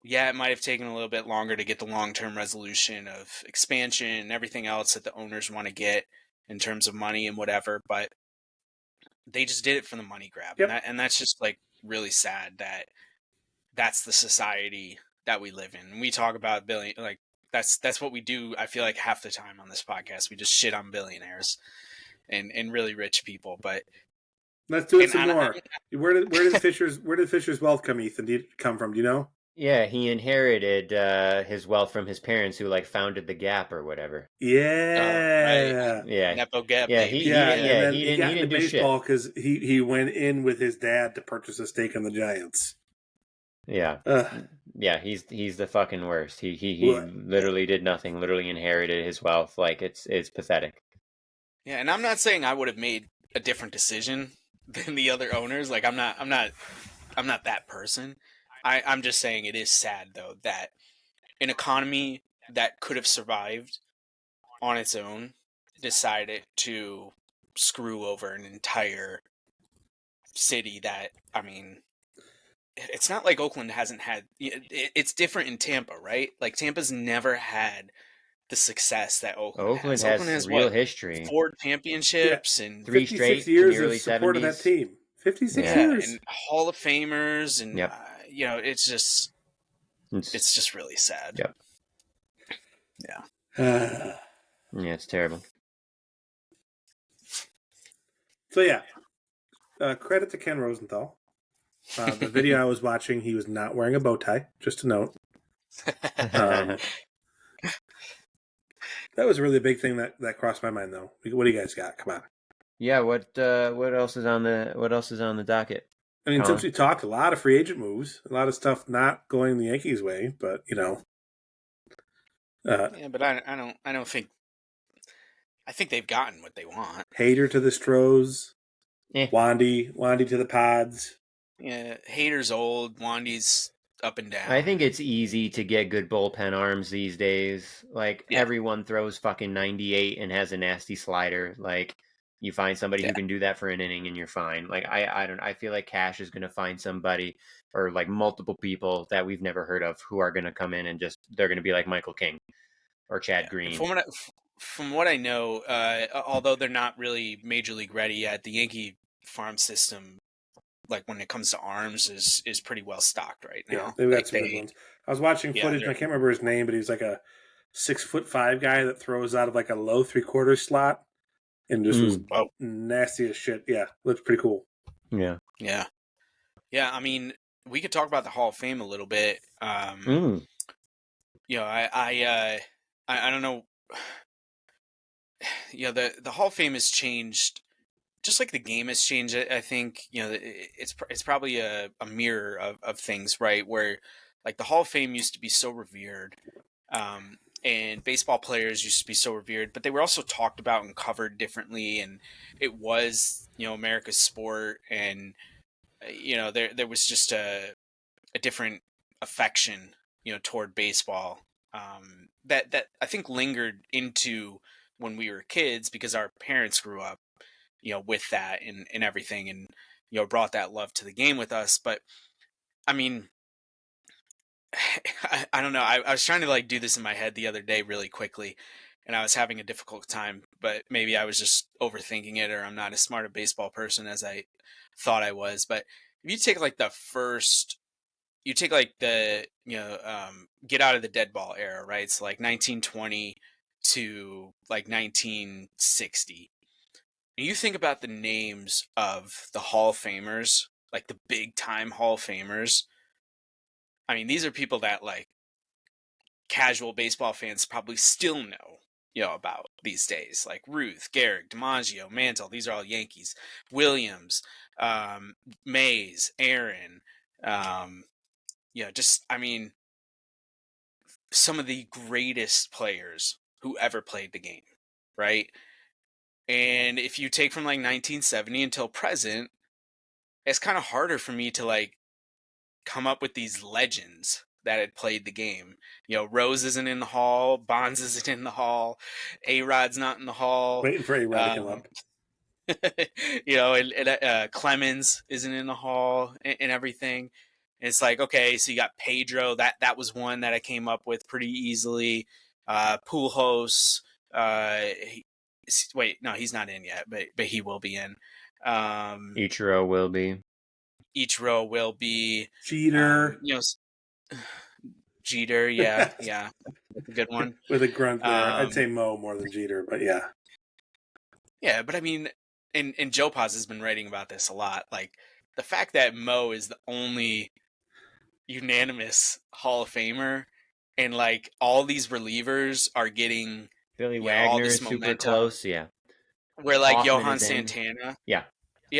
[SPEAKER 3] Yeah, it might have taken a little bit longer to get the long-term resolution of expansion and everything else that the owners want to get in terms of money and whatever, but they just did it for the money grab.
[SPEAKER 2] Yep.
[SPEAKER 3] And that's just like really sad that that's the society that we live in. And we talk about like that's what we do. I feel like half the time on this podcast, we just shit on billionaires and really rich people, but
[SPEAKER 2] let's do it some more. Where did Fisher's wealth come from? Do you know?
[SPEAKER 1] Yeah, he inherited his wealth from his parents, who like founded the Gap or whatever.
[SPEAKER 2] Yeah,
[SPEAKER 3] right.
[SPEAKER 1] Yeah,
[SPEAKER 3] Nepo Gap,
[SPEAKER 1] yeah,
[SPEAKER 3] baby.
[SPEAKER 1] he
[SPEAKER 2] got into
[SPEAKER 1] do
[SPEAKER 2] baseball
[SPEAKER 1] shit.
[SPEAKER 2] because he went in with his dad to purchase a stake in the Giants.
[SPEAKER 1] Yeah, yeah, he's the fucking worst. He literally did nothing. Literally inherited his wealth. Like it's pathetic.
[SPEAKER 3] Yeah, and I'm not saying I would have made a different decision than the other owners. Like I'm not that person. I'm just saying it is sad though that an economy that could have survived on its own decided to screw over an entire city that, I mean, it's not like Oakland hasn't had, it's different in Tampa, right? Like Tampa's never had the success that Oakland has. Oakland has
[SPEAKER 1] real
[SPEAKER 3] what,
[SPEAKER 1] history.
[SPEAKER 3] 4 championships and
[SPEAKER 1] 3 straight
[SPEAKER 2] years
[SPEAKER 1] in the early
[SPEAKER 2] of support
[SPEAKER 1] 70s.
[SPEAKER 2] of that team. 56 years.
[SPEAKER 3] And Hall of Famers, and you know, it's just really sad.
[SPEAKER 1] Yep.
[SPEAKER 3] Yeah.
[SPEAKER 1] Yeah, it's terrible.
[SPEAKER 2] So yeah, credit to Ken Rosenthal. The video I was watching, he was not wearing a bow tie. Just a note. That was a really big thing that crossed my mind, though. What do you guys got? Come on.
[SPEAKER 1] Yeah, what else is on the docket?
[SPEAKER 2] I mean, since we talked a lot of free agent moves, a lot of stuff not going the Yankees' way, but you know.
[SPEAKER 3] Yeah, but I don't think. I think they've gotten what they want.
[SPEAKER 2] Hader to the Stros. Wandy to the Pods.
[SPEAKER 3] Yeah, Hader's old. Wandy's up and down.
[SPEAKER 1] I think it's easy to get good bullpen arms these days. Like everyone throws fucking 98 and has a nasty slider. Like You find somebody
[SPEAKER 3] Yeah.
[SPEAKER 1] who can do that for an inning, and you're fine. Like I feel like Cash is going to find somebody or like multiple people that we've never heard of who are going to come in and just they're going to be like Michael King or Chad
[SPEAKER 3] Yeah.
[SPEAKER 1] Green.
[SPEAKER 3] From what I know, although they're not really major league ready yet, the Yankee farm system, like when it comes to arms, is pretty well stocked right
[SPEAKER 2] Yeah,
[SPEAKER 3] now.
[SPEAKER 2] they've got
[SPEAKER 3] Like
[SPEAKER 2] some good ones. I was watching footage, and I can't remember his name, but he's like a 6'5" guy that throws out of like a low 3/4 slot, and just was nasty as shit. Yeah, looks pretty cool.
[SPEAKER 1] Yeah.
[SPEAKER 3] I mean, we could talk about the Hall of Fame a little bit. You know, I don't know. You know, the Hall of Fame has changed, just like the game has changed. I think, you know, it's probably a mirror of things, right? Where like the Hall of Fame used to be so revered, and baseball players used to be so revered, but they were also talked about and covered differently, and it was, you know, America's sport, and you know, there was just a different affection, you know, toward baseball, that I think lingered into when we were kids because our parents grew up, you know, with that and everything, and you know, brought that love to the game with us. But I mean, I don't know. I was trying to like do this in my head the other day really quickly, and I was having a difficult time. But maybe I was just overthinking it, or I'm not as smart a baseball person as I thought I was. But if you take like you take like the, you know, get out of the dead ball era, right? So like 1920 to like 1960. And you think about the names of the Hall of Famers, like the big time Hall of Famers. I mean, these are people that like casual baseball fans probably still know, you know, about these days. Like Ruth, Gehrig, DiMaggio, Mantle. These are all Yankees. Williams, Mays, Aaron. You know, just, I mean, some of the greatest players who ever played the game, right? And if you take from like 1970 until present, it's kind of harder for me to like come up with these legends that had played the game. You know, Rose isn't in the hall, Bonds isn't in the hall, A-Rod's not in the hall.
[SPEAKER 2] Waiting for A-Rod to come up.
[SPEAKER 3] You know, and Clemens isn't in the hall and everything. And it's like, okay, so you got Pedro. That was one that I came up with pretty easily. Pujols. Wait, no, he's not in yet, but he will be in.
[SPEAKER 1] Ichiro will be.
[SPEAKER 3] Ichiro will be.
[SPEAKER 2] Jeter.
[SPEAKER 3] You know, Jeter. Yeah, that's a good one.
[SPEAKER 2] With a grunt there. I'd say Mo more than Jeter, but yeah.
[SPEAKER 3] Yeah, but I mean, and Joe Paz has been writing about this a lot. Like the fact that Mo is the only unanimous Hall of Famer, and like all these relievers are getting
[SPEAKER 1] Billy
[SPEAKER 3] all
[SPEAKER 1] Wagner
[SPEAKER 3] this
[SPEAKER 1] is super
[SPEAKER 3] momentum.
[SPEAKER 1] close, yeah.
[SPEAKER 3] Where like
[SPEAKER 1] Hoffman
[SPEAKER 3] Johan
[SPEAKER 1] is in.
[SPEAKER 3] Santana,
[SPEAKER 1] Yeah,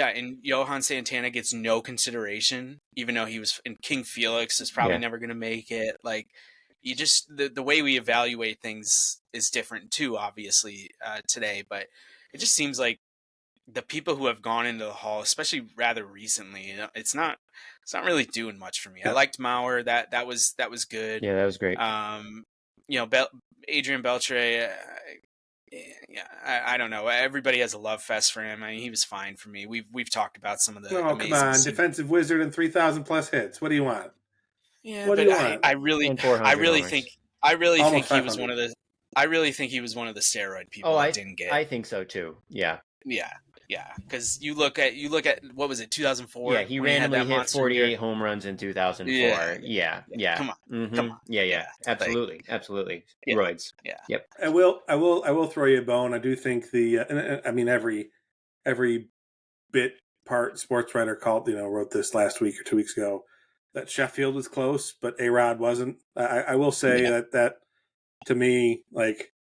[SPEAKER 3] and Johan Santana gets no consideration, even though he was. And King Felix is probably never going to make it. Like you just the way we evaluate things is different too, obviously today. But it just seems like the people who have gone into the hall, especially rather recently, you know, it's not really doing much for me. I liked Mauer. That was good.
[SPEAKER 1] Yeah, that was great.
[SPEAKER 3] You know, Adrian Beltre. Yeah, I don't know. Everybody has a love fest for him. I mean, he was fine for me. We've talked about some of the.
[SPEAKER 2] Oh, come on, defensive wizard and 3,000 plus hits. What do you want?
[SPEAKER 3] Yeah,
[SPEAKER 2] what
[SPEAKER 3] but
[SPEAKER 2] do you want?
[SPEAKER 3] I really think he was one of the. I really think he was one of the steroid people that didn't get.
[SPEAKER 1] I think so too. Yeah.
[SPEAKER 3] Yeah, because you look at what was it, 2004?
[SPEAKER 1] Yeah, he randomly hit 48 home runs in 2004. Yeah.
[SPEAKER 3] Come on,
[SPEAKER 1] Mm-hmm.
[SPEAKER 3] come on.
[SPEAKER 1] Yeah. Absolutely.
[SPEAKER 3] Yeah.
[SPEAKER 1] Roids.
[SPEAKER 3] Yeah.
[SPEAKER 1] Yep.
[SPEAKER 2] I will throw you a bone. I do think I mean every bit part sports writer wrote this last week or 2 weeks ago that Sheffield was close, but A-Rod wasn't. I will say that to me, like,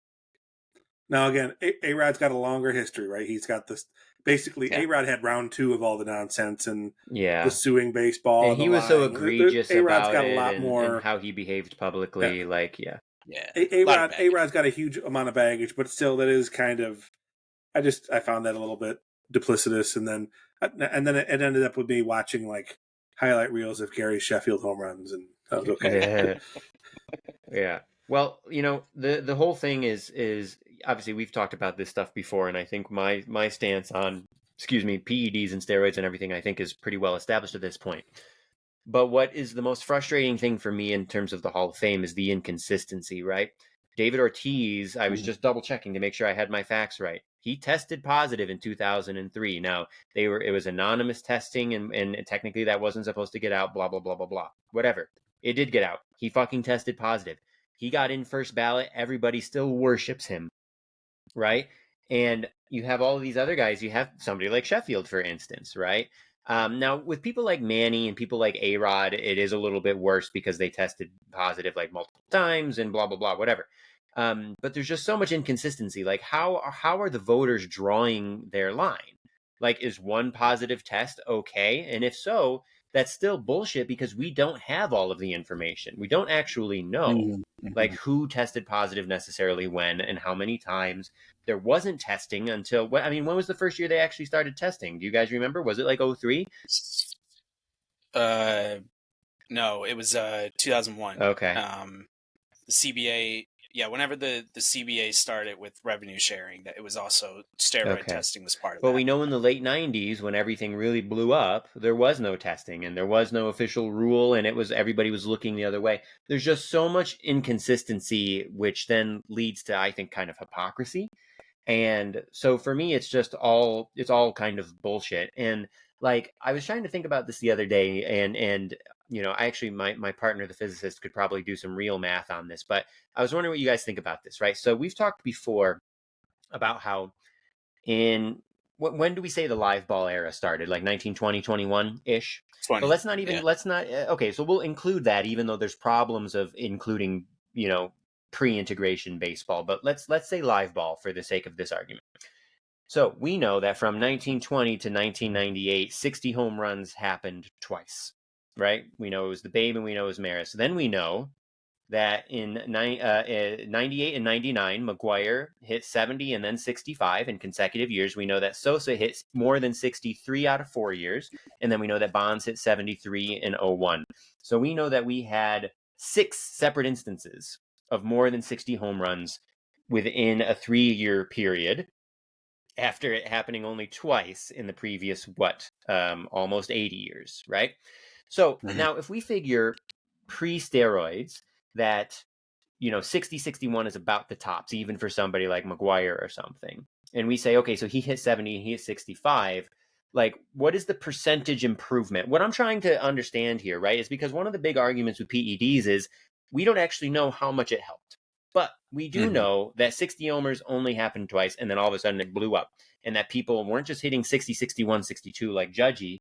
[SPEAKER 2] now again, A-Rod's got a longer history, right? He's got this. Basically, A-Rod had round 2 of all the nonsense and the suing baseball.
[SPEAKER 1] And he was so egregious
[SPEAKER 2] A-Rod's
[SPEAKER 1] about
[SPEAKER 2] got a lot
[SPEAKER 1] and,
[SPEAKER 2] more,
[SPEAKER 1] and how he behaved publicly.
[SPEAKER 2] A-Rod's got a huge amount of baggage, but still, that is kind of. I found that a little bit duplicitous, and then it ended up with me watching like highlight reels of Gary Sheffield home runs, and that was okay.
[SPEAKER 1] Yeah. Well, the whole thing is obviously we've talked about this stuff before, and I think my stance on PEDs and steroids and everything I think is pretty well established at this point. But what is the most frustrating thing for me in terms of the Hall of Fame is the inconsistency, right? David Ortiz, I was just double checking to make sure I had my facts right. He tested positive in 2003. Now, it was anonymous testing and technically that wasn't supposed to get out, blah blah blah blah blah. Whatever. It did get out. He fucking tested positive. He got in first ballot. Everybody still worships him, right? And you have all of these other guys. You have somebody like Sheffield, for instance, right? Now, with people like Manny and people like A-Rod, it is a little bit worse because they tested positive like multiple times and blah, blah, blah, whatever. But there's just so much inconsistency. Like, how are the voters drawing their line? Like, is one positive test okay? And if so, that's still bullshit because we don't have all of the information. We don't actually know like who tested positive necessarily when and how many times. There wasn't testing until when was the first year they actually started testing? Do you guys remember? Was it like 03?
[SPEAKER 3] No, it was 2001.
[SPEAKER 1] Okay.
[SPEAKER 3] The CBA, yeah, whenever the CBA started with revenue sharing, that it was also steroid testing was part of that.
[SPEAKER 1] But we know in the late 90s when everything really blew up, there was no testing and there was no official rule and everybody was looking the other way. There's just so much inconsistency, which then leads to, I think, kind of hypocrisy. And so for me, it's all kind of bullshit. And like, I was trying to think about this the other day and I actually, my partner, the physicist, could probably do some real math on this, but I was wondering what you guys think about this, right? So we've talked before about how when do we say the live ball era started? Like 1920, 21-ish?
[SPEAKER 3] 20.
[SPEAKER 1] But let's not, okay, so we'll include that even though there's problems of including, pre-integration baseball, but let's say live ball for the sake of this argument. So we know that from 1920 to 1998, 60 home runs happened twice, right? We know it was the Babe and we know it was Maris. Then we know that in 98 and 99, McGuire hit 70 and then 65 in consecutive years. We know that Sosa hit more than 63 out of 4 years. And then we know that Bonds hit 73 in 01. So we know that we had 6 separate instances of more than 60 home runs within a 3-year period, after it happening only twice in the previous, almost 80 years, right? So now if we figure pre-steroids that, 60, 61 is about the tops, even for somebody like McGuire or something. And we say, okay, so he hit 70 and he hit 65. Like, what is the percentage improvement? What I'm trying to understand here, right, is because one of the big arguments with PEDs is we don't actually know how much it helped. But we do know that 60 homers only happened twice, and then all of a sudden it blew up. And that people weren't just hitting 60, 61, 62 like Judgy.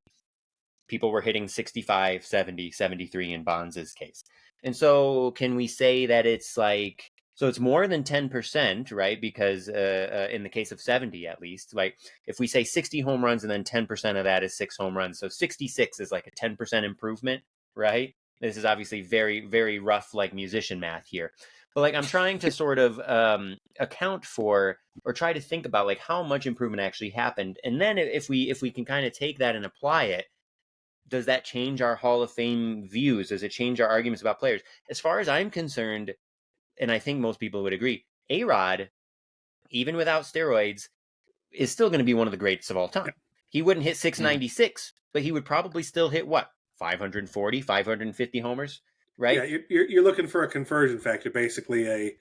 [SPEAKER 1] People were hitting 65, 70, 73 in Bonds' case. And so can we say that it's like, so it's more than 10%, right? Because in the case of 70, at least, like if we say 60 home runs and then 10% of that is 6 home runs. So 66 is like a 10% improvement, right? This is obviously very, very rough, like musician math here. But like I'm trying to sort of account for or try to think about like how much improvement actually happened. And then if we can kind of take that and apply it, does that change our Hall of Fame views? Does it change our arguments about players? As far as I'm concerned, and I think most people would agree, A-Rod, even without steroids, is still going to be one of the greats of all time. He wouldn't hit 696, but he would probably still hit 540, 550 homers, right?
[SPEAKER 2] Yeah, you're looking for a conversion factor, basically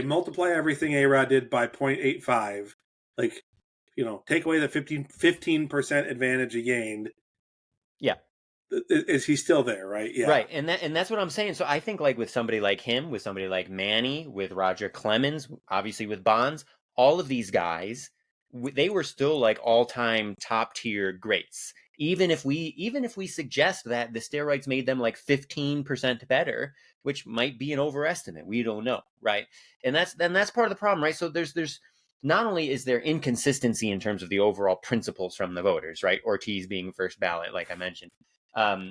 [SPEAKER 2] multiply everything A-Rod did by 0.85, take away the 15% advantage he gained.
[SPEAKER 1] Yeah.
[SPEAKER 2] Is he still there, right? Yeah.
[SPEAKER 1] Right, and that's what I'm saying. So I think like with somebody like him, with somebody like Manny, with Roger Clemens, obviously with Bonds, all of these guys, they were still like all-time top-tier greats. Even if we suggest that the steroids made them like 15% better, which might be an overestimate, we don't know, right? And that's part of the problem, right? So there's not only is there inconsistency in terms of the overall principles from the voters, right? Ortiz being first ballot, like I mentioned.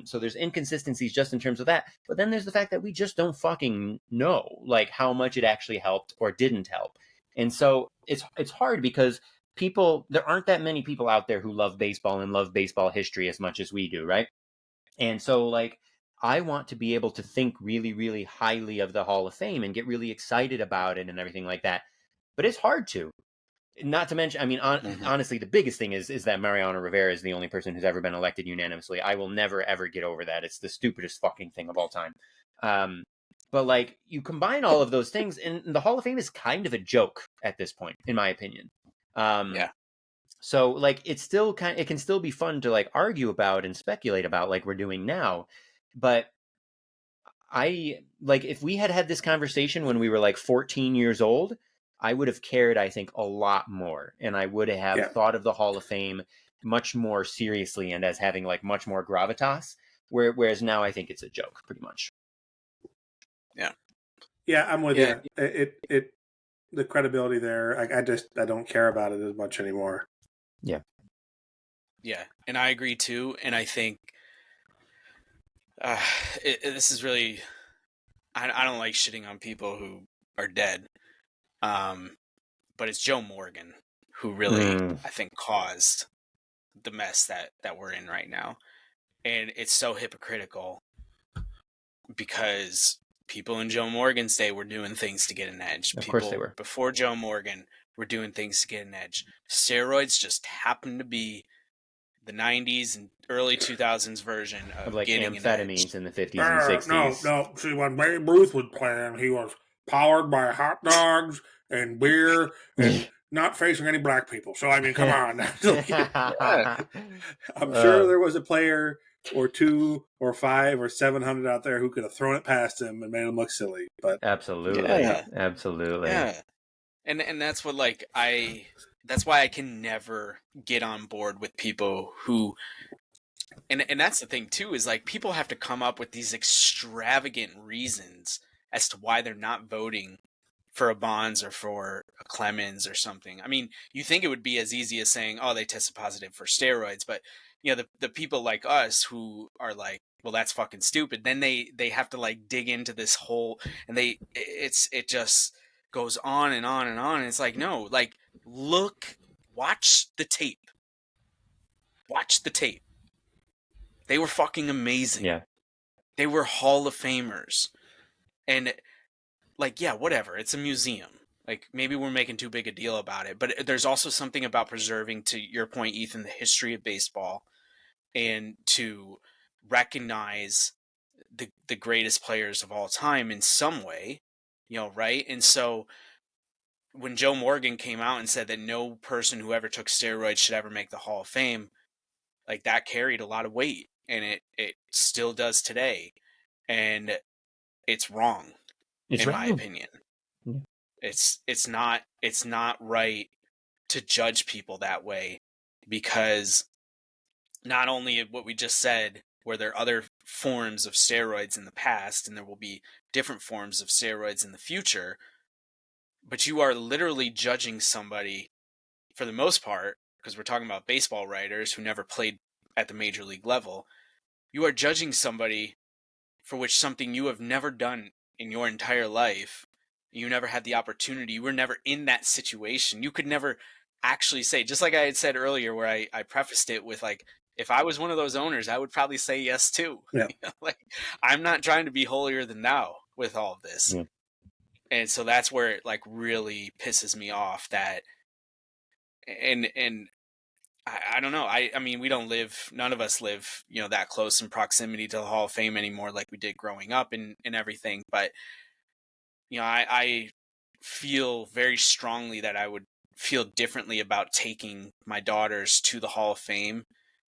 [SPEAKER 1] So there's inconsistencies just in terms of that. But then there's the fact that we just don't fucking know like how much it actually helped or didn't help. And so it's hard because there aren't that many people out there who love baseball and love baseball history as much as we do, right? And so like I want to be able to think really, really highly of the Hall of Fame and get really excited about it and everything like that. But it's hard to. Not to mention, I mean, honestly, the biggest thing is that Mariano Rivera is the only person who's ever been elected unanimously. I will never, ever get over that. It's the stupidest fucking thing of all time. But like, you combine all of those things, and the Hall of Fame is kind of a joke at this point, in my opinion.
[SPEAKER 3] Yeah.
[SPEAKER 1] So like, it can still be fun to like argue about and speculate about, like we're doing now. But if we had this conversation when we were like 14 years old, I would have cared, I think, a lot more, and I would have thought of the Hall of Fame much more seriously and as having like much more gravitas. Whereas now, I think it's a joke, pretty much.
[SPEAKER 2] Yeah, I'm with you. It the credibility there. I don't care about it as much anymore.
[SPEAKER 1] Yeah,
[SPEAKER 3] and I agree too. And I think this is really. I don't like shitting on people who are dead. But it's Joe Morgan who really, I think, caused the mess that we're in right now. And it's so hypocritical because people in Joe Morgan's day were doing things to get an edge.
[SPEAKER 1] Of course they were.
[SPEAKER 3] Before Joe Morgan were doing things to get an edge. Steroids just happened to be the 90s and early 2000s version of
[SPEAKER 1] like
[SPEAKER 3] getting
[SPEAKER 1] amphetamines in the 50s and 60s.
[SPEAKER 2] No. See, when Babe Ruth was playing, he was powered by hot dogs and beer and not facing any black people. So, I mean, come on. I'm sure there was a player or 2 or 5 or 700 out there who could have thrown it past him and made him look silly. But
[SPEAKER 1] absolutely.
[SPEAKER 3] Yeah. And that's what, like, that's why I can never get on board with people who, and that's the thing too, is like people have to come up with these extravagant reasons as to why they're not voting for a Bonds or for a Clemens or something. I mean, you think it would be as easy as saying, oh, they tested positive for steroids, but you know, the people like us who are like, well, that's fucking stupid. Then they have to like dig into this whole, and it just goes on and on and on. And it's like, no, like, watch the tape. Watch the tape. They were fucking amazing.
[SPEAKER 1] Yeah.
[SPEAKER 3] They were Hall of Famers. And like, yeah, whatever. It's a museum. Like, maybe we're making too big a deal about it. But there's also something about preserving, to your point, Ethan, the history of baseball and to recognize the greatest players of all time in some way, you know, right? And so when Joe Morgan came out and said that no person who ever took steroids should ever make the Hall of Fame, like, that carried a lot of weight, and it still does today. And it's wrong, in my opinion.
[SPEAKER 1] Yeah.
[SPEAKER 3] It's not right to judge people that way, because not only what we just said, were there other forms of steroids in the past, and there will be different forms of steroids in the future, but you are literally judging somebody, for the most part, because we're talking about baseball writers who never played at the major league level, you are judging somebody for which something you have never done in your entire life. You never had the opportunity. You were never in that situation. You could never actually say, just like I had said earlier, where I prefaced it with, like, if I was one of those owners, I would probably say yes too.
[SPEAKER 2] Yeah.
[SPEAKER 3] Like, I'm not trying to be holier than thou with all of this.
[SPEAKER 1] Yeah.
[SPEAKER 3] And so that's where it like really pisses me off, that, and I don't know. I mean, none of us live, you know, that close in proximity to the Hall of Fame anymore, like we did growing up and everything. But, you know, I feel very strongly that I would feel differently about taking my daughters to the Hall of Fame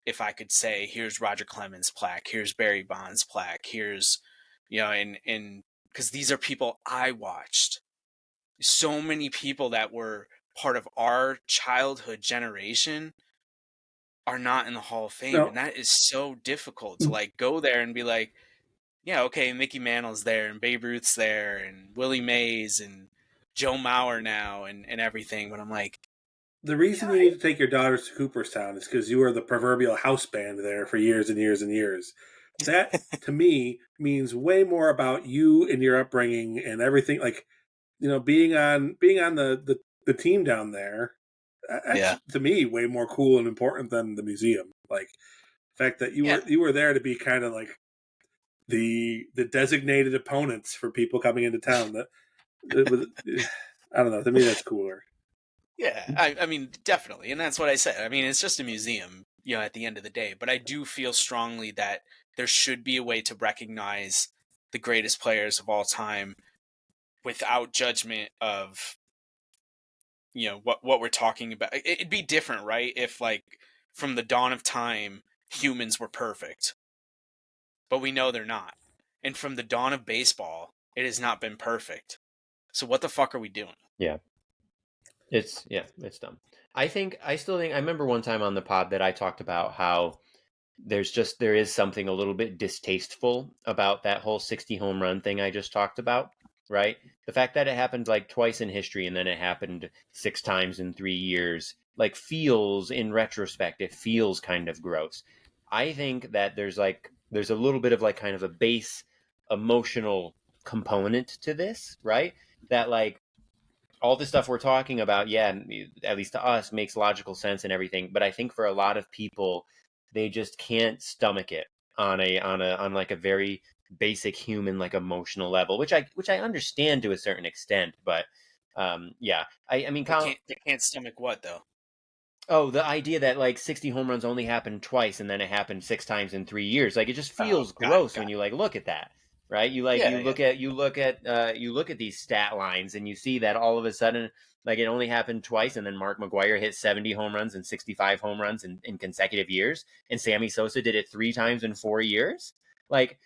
[SPEAKER 3] if I could say, here's Roger Clemens' plaque, here's Barry Bonds' plaque, here's, you know, and because these are people I watched. So many people that were part of our childhood generation are not in the Hall of Fame.
[SPEAKER 2] No.
[SPEAKER 3] And that is so difficult to like go there and be like, yeah, okay, Mickey Mantle's there and Babe Ruth's there and Willie Mays and Joe Mauer now and everything. But I'm like,
[SPEAKER 2] the reason you need to take your daughters to Cooperstown is because you were the proverbial house band there for years and years and years. That, to me, means way more about you and your upbringing and everything. Like, you know, being on the team down there, that's, to me, way more cool and important than the museum. Like, the fact that you were there to be kind of like the designated opponents for people coming into town. I don't know. To me, that's cooler.
[SPEAKER 3] Yeah, I mean, definitely, and that's what I said. I mean, it's just a museum, at the end of the day. But I do feel strongly that there should be a way to recognize the greatest players of all time without judgment of, what we're talking about. It'd be different, right? If, like, from the dawn of time, humans were perfect, but we know they're not. And from the dawn of baseball, it has not been perfect. So what the fuck are we doing?
[SPEAKER 1] Yeah. It's dumb. I still think I remember one time on the pod that I talked about how there is something a little bit distasteful about that whole 60 home run thing I just talked about, right? The fact that it happened like twice in history and then it happened 6 times in 3 years, like feels in retrospect, it feels kind of gross. I think that there's a little bit of like kind of a base emotional component to this, right? That like all the stuff we're talking about, yeah, at least to us, makes logical sense and everything. But I think for a lot of people, they just can't stomach it on like a very basic human like emotional level, which I understand to a certain extent. But yeah, I mean,
[SPEAKER 3] They can't stomach what though?
[SPEAKER 1] oh, the idea that like 60 home runs only happened twice and then it happened 6 times in 3 years, like it just feels gross when you like look at that. Right? You look at these stat lines and you see that all of a sudden like it only happened twice and then Mark McGwire hit 70 home runs and 65 home runs in consecutive years and Sammy Sosa did it 3 times in 4 years.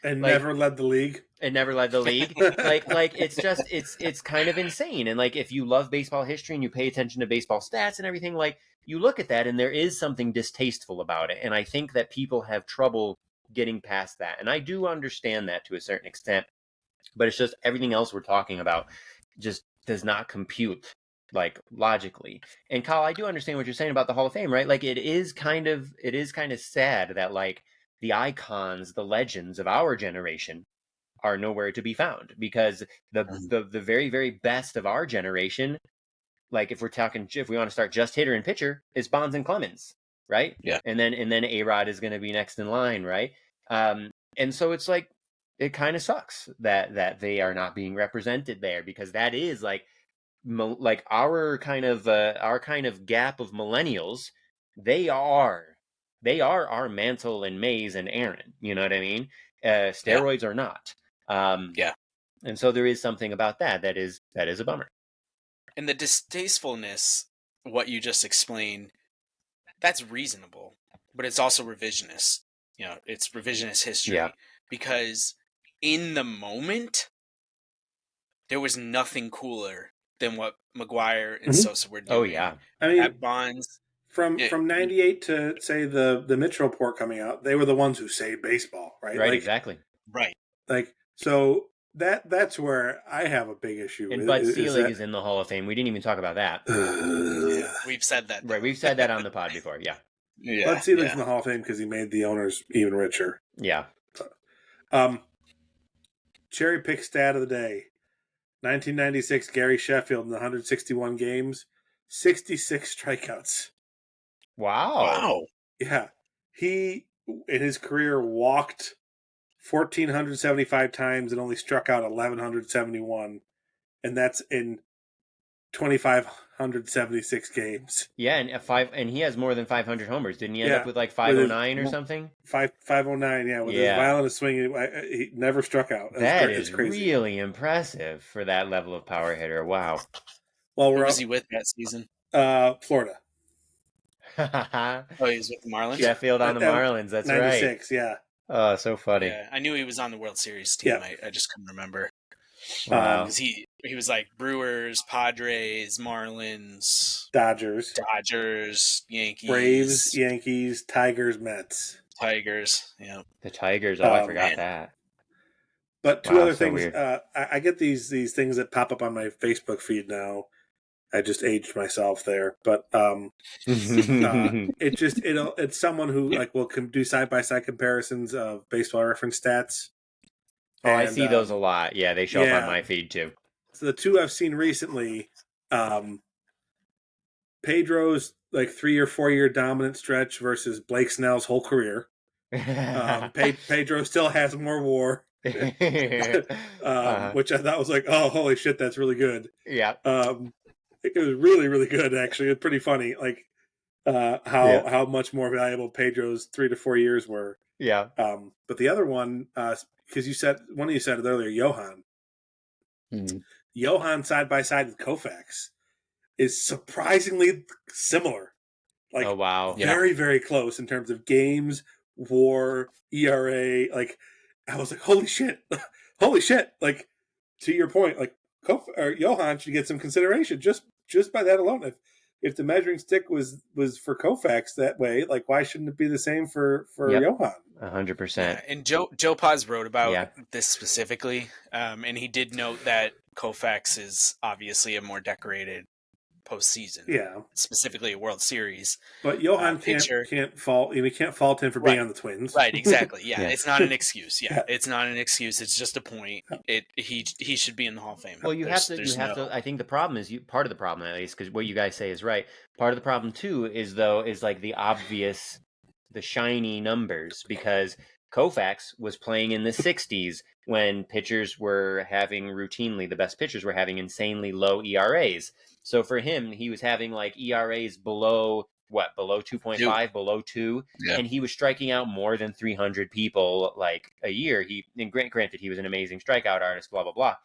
[SPEAKER 2] Never led the league.
[SPEAKER 1] And never led the league. like it's kind of insane. And like if you love baseball history and you pay attention to baseball stats and everything, like you look at that and there is something distasteful about it. And I think that people have trouble getting past that. And I do understand that to a certain extent, but it's just everything else we're talking about just does not compute like logically. And Kyle, I do understand what you're saying about the Hall of Fame, right? Like it is kind of sad that like the icons, the legends of our generation are nowhere to be found because the very, very best of our generation, like if we want to start just hitter and pitcher, is Bonds and Clemens, right?
[SPEAKER 3] Yeah.
[SPEAKER 1] And then A-Rod is going to be next in line, right? And so it's like it kind of sucks that they are not being represented there because that is like our kind of gap of millennials. They are our Mantle and Mays and Aaron. You know what I mean? Steroids are not.
[SPEAKER 3] Yeah.
[SPEAKER 1] And so there is something about that is a bummer.
[SPEAKER 3] And the distastefulness, what you just explained, that's reasonable, but it's also revisionist. It's revisionist history because in the moment, there was nothing cooler than what McGwire and Sosa were doing.
[SPEAKER 1] Oh yeah,
[SPEAKER 2] I mean,
[SPEAKER 3] at Bonds
[SPEAKER 2] from '98 to say the Mitchell report coming out, they were the ones who saved baseball, right?
[SPEAKER 1] Right,
[SPEAKER 2] like,
[SPEAKER 1] exactly.
[SPEAKER 3] Right.
[SPEAKER 2] Like so that's where I have a big issue.
[SPEAKER 1] And Bud Selig is in the Hall of Fame. We didn't even talk about that.
[SPEAKER 3] Yeah, we've said that.
[SPEAKER 1] Right, we've said that on the pod before. Yeah.
[SPEAKER 2] Bud Selig's in the Hall of Fame because he made the owners even richer.
[SPEAKER 1] Yeah.
[SPEAKER 2] Cherry pick stat of the day. 1996, Gary Sheffield in 161 games, 66 strikeouts.
[SPEAKER 1] Wow.
[SPEAKER 2] Yeah. He, in his career, walked 1,475 times and only struck out 1,171. And that's in 2,576 games.
[SPEAKER 1] Yeah, and he has more than 500 homers. Didn't he end up with like 509 or something?
[SPEAKER 2] 509, yeah. With his violent swing, he never struck out.
[SPEAKER 1] That is crazy. Really impressive for that level of power hitter. Wow.
[SPEAKER 3] Well, who was he with that season?
[SPEAKER 2] Florida.
[SPEAKER 3] Oh, he was with the Marlins?
[SPEAKER 1] Sheffield on the Marlins, that's 96, right.
[SPEAKER 2] 96, yeah.
[SPEAKER 1] Oh, so funny.
[SPEAKER 3] Yeah, I knew he was on the World Series team. Yeah. I just couldn't remember.
[SPEAKER 1] Wow.
[SPEAKER 3] Because he was like Brewers, Padres, Marlins,
[SPEAKER 2] Dodgers,
[SPEAKER 3] Yankees,
[SPEAKER 2] Braves, Yankees, Tigers, Mets.
[SPEAKER 3] Tigers, yeah.
[SPEAKER 1] The Tigers, I forgot that.
[SPEAKER 2] But two other things. I get these things that pop up on my Facebook feed now. I just aged myself there, but it's someone who like will do side-by-side comparisons of Baseball Reference stats.
[SPEAKER 1] Oh, I see those a lot. Yeah, they show up on my feed too.
[SPEAKER 2] So the two I've seen recently, Pedro's like 3 or 4 year dominant stretch versus Blake Snell's whole career. Pedro still has more WAR.
[SPEAKER 1] Uh-huh.
[SPEAKER 2] which I thought was like, oh, holy shit, that's really good.
[SPEAKER 1] Yeah.
[SPEAKER 2] It was really, really good, actually. It's pretty funny, like
[SPEAKER 1] Yeah.
[SPEAKER 2] how much more valuable Pedro's 3 to 4 years were.
[SPEAKER 1] Yeah.
[SPEAKER 2] But the other one, because one of you said it earlier, Johan side by side with Koufax is surprisingly similar.
[SPEAKER 1] Oh
[SPEAKER 2] Like
[SPEAKER 1] wow.
[SPEAKER 2] very, very close in terms of games, WAR, ERA. Like I was like, holy shit, holy shit! Like to your point, like Johan should get some consideration just by that alone. If the measuring stick was for Koufax that way, like why shouldn't it be the same for
[SPEAKER 1] Yep.
[SPEAKER 2] Johan?
[SPEAKER 1] 100%.
[SPEAKER 3] Yeah, and Joe Paz wrote about
[SPEAKER 1] Yeah.
[SPEAKER 3] this specifically, and he did note that Koufax is obviously a more decorated postseason,
[SPEAKER 2] Yeah,
[SPEAKER 3] specifically a World Series
[SPEAKER 2] but Johan
[SPEAKER 3] pitcher.
[SPEAKER 2] can't fault can't fault him for being on the Twins.
[SPEAKER 3] Right, exactly. Yeah,
[SPEAKER 1] Yeah.
[SPEAKER 3] it's not an excuse. Yeah,
[SPEAKER 2] Yeah.
[SPEAKER 3] it's not an excuse. It's just a point. He should be in the Hall of Fame.
[SPEAKER 1] Well, you have to. I think the problem is part of the problem, at least, because what you guys say is right. Part of the problem too is like the obvious, the shiny numbers, because Koufax was playing in the 60s when pitchers were having routinely, the best pitchers were having insanely low ERAs. So for him, he was having like ERAs below 2.5, below 2,
[SPEAKER 3] Yeah.
[SPEAKER 1] and he was striking out more than 300 people like a year. Granted, he was an amazing strikeout artist, blah blah blah.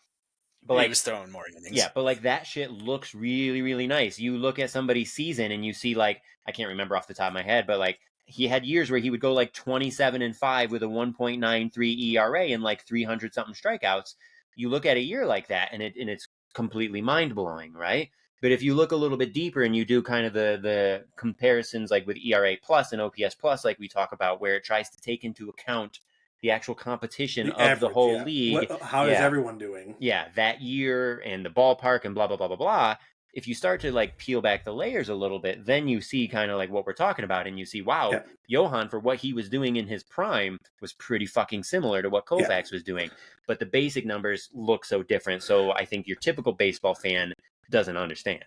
[SPEAKER 1] But
[SPEAKER 3] he
[SPEAKER 1] like,
[SPEAKER 3] was throwing more innings.
[SPEAKER 1] yeah, but like that shit looks really, really nice. You look at somebody's season and you see, like, I can't remember off the top of my head, but like he had years where he would go like 27-5 with a 1.93 ERA and like 300 something strikeouts. You look at a year like that and it's completely mind blowing, right? But if you look a little bit deeper and you do kind of the comparisons like with ERA plus and OPS plus, like we talk about, where it tries to take into account the actual competition of the whole league.
[SPEAKER 2] How is everyone doing?
[SPEAKER 1] Yeah, that year and the ballpark and blah, blah, blah, blah, blah. If you start to like peel back the layers a little bit, then you see kind of like what we're talking about, and you see, wow, Johan, for what he was doing in his prime, was pretty fucking similar to what Koufax was doing. But the basic numbers look so different. So I think your typical baseball fan doesn't understand.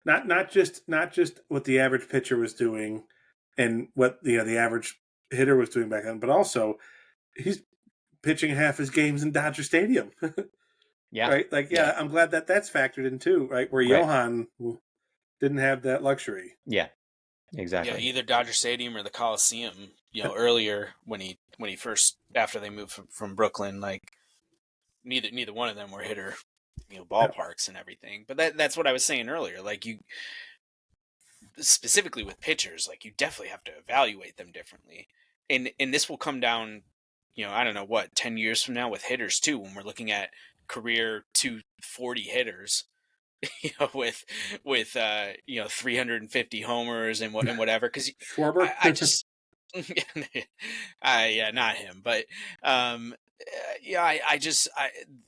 [SPEAKER 2] Not just what the average pitcher was doing and what the average hitter was doing back then, but also he's pitching half his games in Dodger Stadium.
[SPEAKER 1] Yeah.
[SPEAKER 2] Right? Like, I'm glad that's factored in too, right? Where Johan didn't have that luxury.
[SPEAKER 1] Yeah. Exactly.
[SPEAKER 3] Yeah, either Dodger Stadium or the Coliseum, earlier when he first, after they moved from Brooklyn, like neither one of them were hitter, ballparks and everything. But that's what I was saying earlier. Like, you specifically with pitchers, like, you definitely have to evaluate them differently. And this will come down, I don't know what, 10 years from now with hitters too, when we're looking at career 240 hitters, with 350 homers and whatever. Because
[SPEAKER 2] Schwarber,
[SPEAKER 3] I just not him, but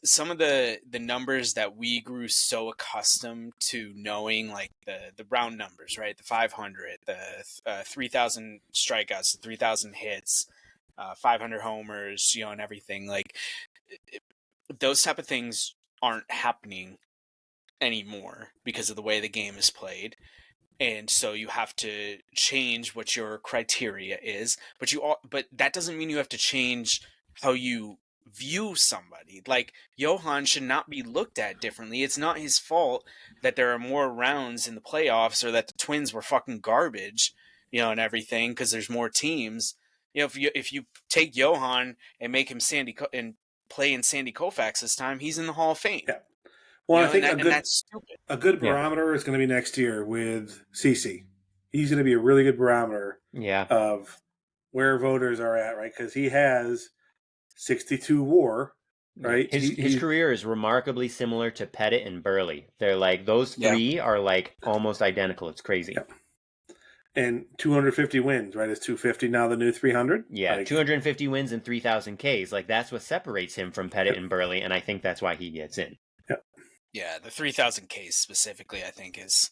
[SPEAKER 3] some of the numbers that we grew so accustomed to knowing, like the round numbers, right? The 500, the 3,000 strikeouts, the 3,000 hits, 500 homers, and everything. Like, those type of things aren't happening anymore because of the way the game is played. And so you have to change what your criteria is, but that doesn't mean you have to change how you view somebody. Like, Johan should not be looked at differently. It's not his fault that there are more rounds in the playoffs, or that the Twins were fucking garbage, and everything, because there's more teams. If you take Johan and make him and play in Sandy Koufax this time, he's in the Hall of Fame.
[SPEAKER 2] Yeah. Well, I think
[SPEAKER 3] that's stupid.
[SPEAKER 2] A good barometer is going to be next year with CC. He's going to be a really good barometer of where voters are at, right? Because he has 62 WAR, right?
[SPEAKER 1] His career is remarkably similar to Pettit and Burley. They're like, those three are like almost identical. It's crazy.
[SPEAKER 2] Yeah. And 250 wins, right? Is 250 now the new 300?
[SPEAKER 1] Yeah, 250 wins and 3,000 Ks. Like, that's what separates him from Pettit and Burley, and I think that's why he gets in.
[SPEAKER 3] Yeah, the 3,000 Ks specifically, I think, is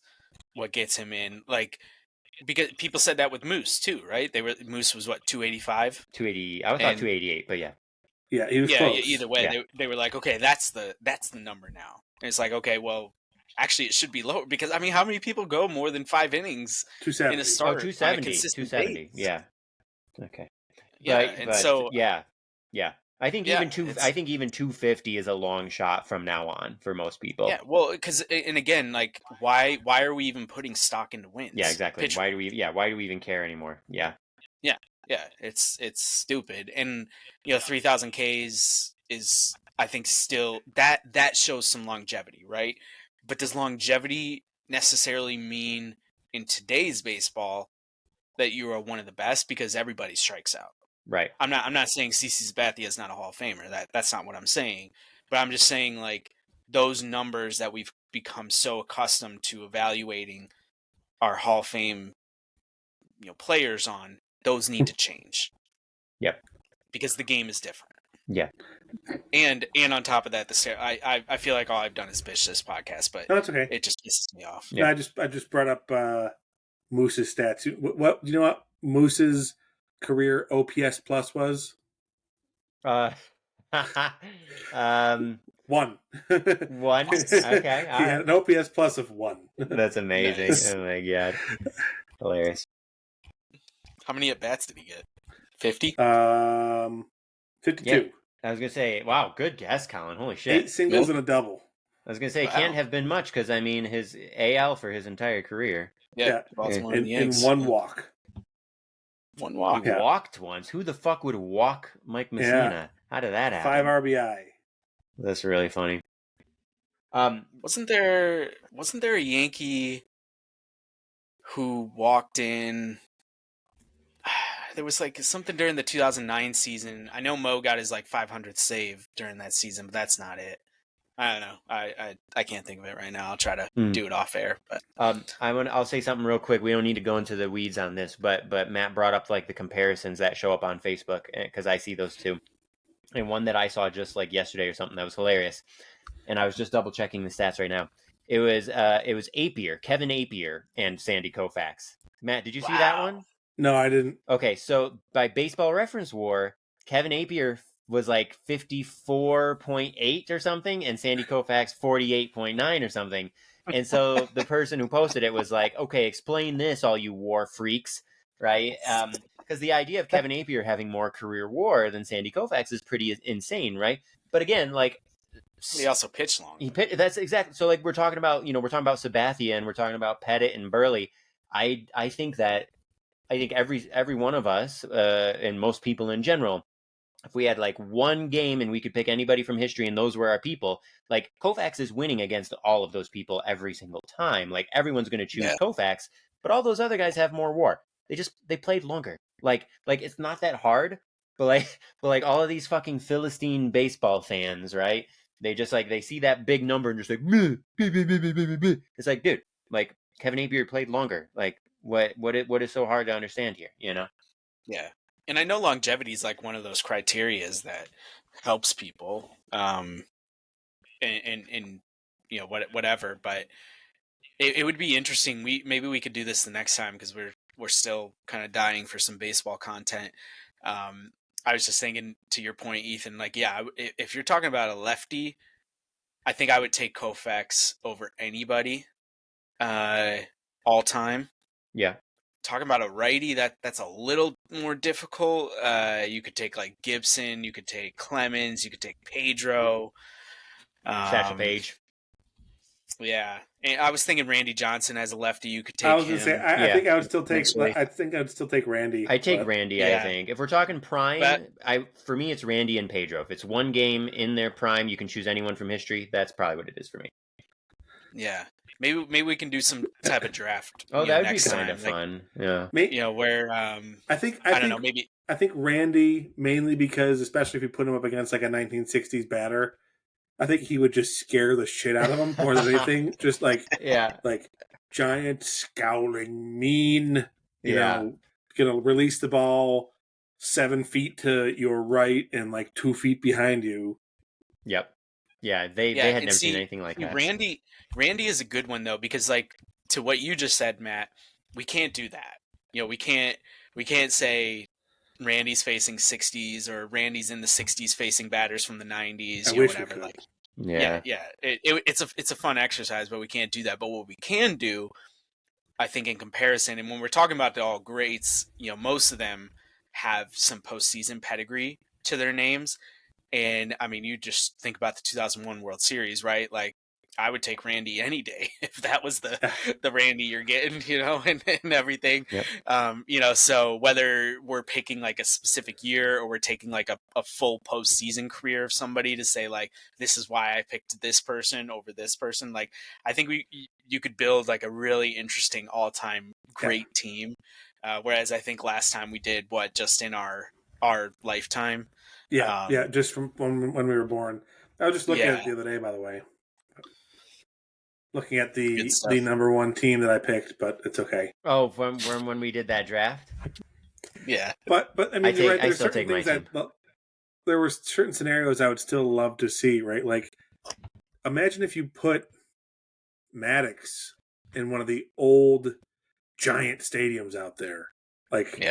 [SPEAKER 3] what gets him in. Like, because people said that with Moose too, right? Moose was what, 285?
[SPEAKER 1] 280. I thought 288, but yeah.
[SPEAKER 2] Yeah, he was close.
[SPEAKER 3] Either way, they were like, okay, that's the number now. And it's like, okay, well, actually, it should be lower, because I mean, how many people go more than 5 innings
[SPEAKER 2] 270.
[SPEAKER 3] in a start?
[SPEAKER 1] 270. 270. Yeah. Okay.
[SPEAKER 3] Yeah,
[SPEAKER 1] and so yeah. I think
[SPEAKER 3] Yeah,
[SPEAKER 1] even 250 is a long shot from now on for most people.
[SPEAKER 3] Yeah, well, because and again, like, why are we even putting stock into wins?
[SPEAKER 1] Yeah, exactly. Why do we even care anymore? Yeah.
[SPEAKER 3] Yeah, it's stupid, and 3,000 Ks is, I think, still that shows some longevity, right? But does longevity necessarily mean in today's baseball that you are one of the best because everybody strikes out?
[SPEAKER 1] Right.
[SPEAKER 3] I'm not saying CC Sabathia is not a Hall of Famer. That's not what I'm saying. But I'm just saying, like, those numbers that we've become so accustomed to evaluating our Hall of Fame, players on, those need to change.
[SPEAKER 1] Yep.
[SPEAKER 3] Because the game is different.
[SPEAKER 1] Yeah.
[SPEAKER 3] And on top of that, I feel like all I've done is bitch this podcast, but
[SPEAKER 2] No, that's okay.
[SPEAKER 3] it just pisses me off.
[SPEAKER 2] Yeah. No, I just brought up Moose's stats. What do you know what Moose's career OPS plus was? 1.
[SPEAKER 1] 1. Okay.
[SPEAKER 2] He had an OPS plus of 1.
[SPEAKER 1] That's amazing. Nice. Oh my god. Hilarious.
[SPEAKER 3] How many at bats did he get? 50?
[SPEAKER 2] 52.
[SPEAKER 1] Yeah. I was gonna say, wow, good guess, Colin. Holy shit!
[SPEAKER 2] 8 singles and a double.
[SPEAKER 1] I was gonna say, it can't have been much because I mean, his AL for his entire career.
[SPEAKER 3] Yeah. Baltimore
[SPEAKER 2] in 1 walk.
[SPEAKER 3] 1 walk.
[SPEAKER 1] He walked once. Who the fuck would walk Mike Messina? Yeah. How did that happen?
[SPEAKER 2] 5 RBI.
[SPEAKER 1] That's really funny.
[SPEAKER 3] Wasn't there a Yankee who walked in? There was like something during the 2009 season. I know Mo got his like 500th save during that season, but that's not it. I don't know. I can't think of it right now. I'll try to do it off air. But
[SPEAKER 1] I'll say something real quick. We don't need to go into the weeds on this, but Matt brought up like the comparisons that show up on Facebook because I see those too. And one that I saw just like yesterday or something that was hilarious. And I was just double checking the stats right now. It was Apier, Kevin Apier, and Sandy Koufax. Matt, did you see that one?
[SPEAKER 2] No, I didn't.
[SPEAKER 1] Okay, so by Baseball Reference War, Kevin Apier was like 54.8 or something, and Sandy Koufax 48.9 or something. And so the person who posted it was like, okay, explain this, all you WAR freaks, right? Because the idea of Kevin Apier having more career WAR than Sandy Koufax is pretty insane, right? But again, like,
[SPEAKER 3] he also pitched long.
[SPEAKER 1] That's exactly. So like we're talking about Sabathia and we're talking about Pettit and Burley. I think every one of us and most people in general, if we had like one game and we could pick anybody from history and those were our people, like Koufax is winning against all of those people every single time. Like everyone's going to choose Koufax, but all those other guys have more WAR. They played longer. Like it's not that hard, but all of these fucking Philistine baseball fans, right? They just like they see that big number and just like bleh, bleh, bleh, bleh, bleh, bleh. It's like, dude, like Kevin Apier played longer. Like what is so hard to understand here, you know?
[SPEAKER 3] Yeah. And I know longevity is like one of those criterias that helps people. And whatever, but it would be interesting. Maybe we could do this the next time because we're still kind of dying for some baseball content. I was just thinking to your point, Ethan, like, yeah, if you're talking about a lefty, I think I would take Koufax over anybody all time.
[SPEAKER 1] Yeah.
[SPEAKER 3] Talking about a righty, that's a little more difficult. You could take like Gibson, you could take Clemens, you could take Pedro.
[SPEAKER 1] Satchel Paige.
[SPEAKER 3] Yeah, and I was thinking Randy Johnson as a lefty. You could take.
[SPEAKER 2] I was going to say, I think I would still take. I think I'd still take Randy.
[SPEAKER 1] I take Randy. Yeah. I think if we're talking prime, for me it's Randy and Pedro. If it's one game in their prime, you can choose anyone from history. That's probably what it is for me.
[SPEAKER 3] Yeah, maybe we can do some type of draft.
[SPEAKER 1] Oh, that would be kind of fun. Yeah,
[SPEAKER 3] where I don't know. Maybe
[SPEAKER 2] I think Randy mainly because, especially if you put him up against like a 1960s batter. I think he would just scare the shit out of him more than anything. Just like giant, scowling, mean. You know, gonna release the ball 7 feet to your right and like 2 feet behind you.
[SPEAKER 1] Yep. Yeah, they had never seen anything like that.
[SPEAKER 3] Randy is a good one though because like to what you just said, Matt, we can't do that. We can't say Randy's facing 60s or Randy's in the 60s facing batters from the 90s, whatever. Like, it's a fun exercise, but we can't do that. But what we can do, I think, in comparison, and when we're talking about the all greats, most of them have some postseason pedigree to their names. And I mean, you just think about the 2001 World Series, right? Like, I would take Randy any day if that was the Randy you're getting, and everything.
[SPEAKER 1] Yep.
[SPEAKER 3] So whether we're picking like a specific year or we're taking like a full postseason career of somebody to say like, this is why I picked this person over this person. Like, I think you could build like a really interesting all-time great team. Whereas I think last time we did just in our lifetime.
[SPEAKER 2] Yeah, just from when we were born. I was just looking at it the other day, by the way. Looking at the number one team that I picked, but it's okay.
[SPEAKER 1] Oh, from when we did that draft?
[SPEAKER 3] Yeah.
[SPEAKER 2] But I mean, you're right. There's certain things there were certain scenarios I would still love to see, right? Like, imagine if you put Maddox in one of the old giant stadiums out there. Like,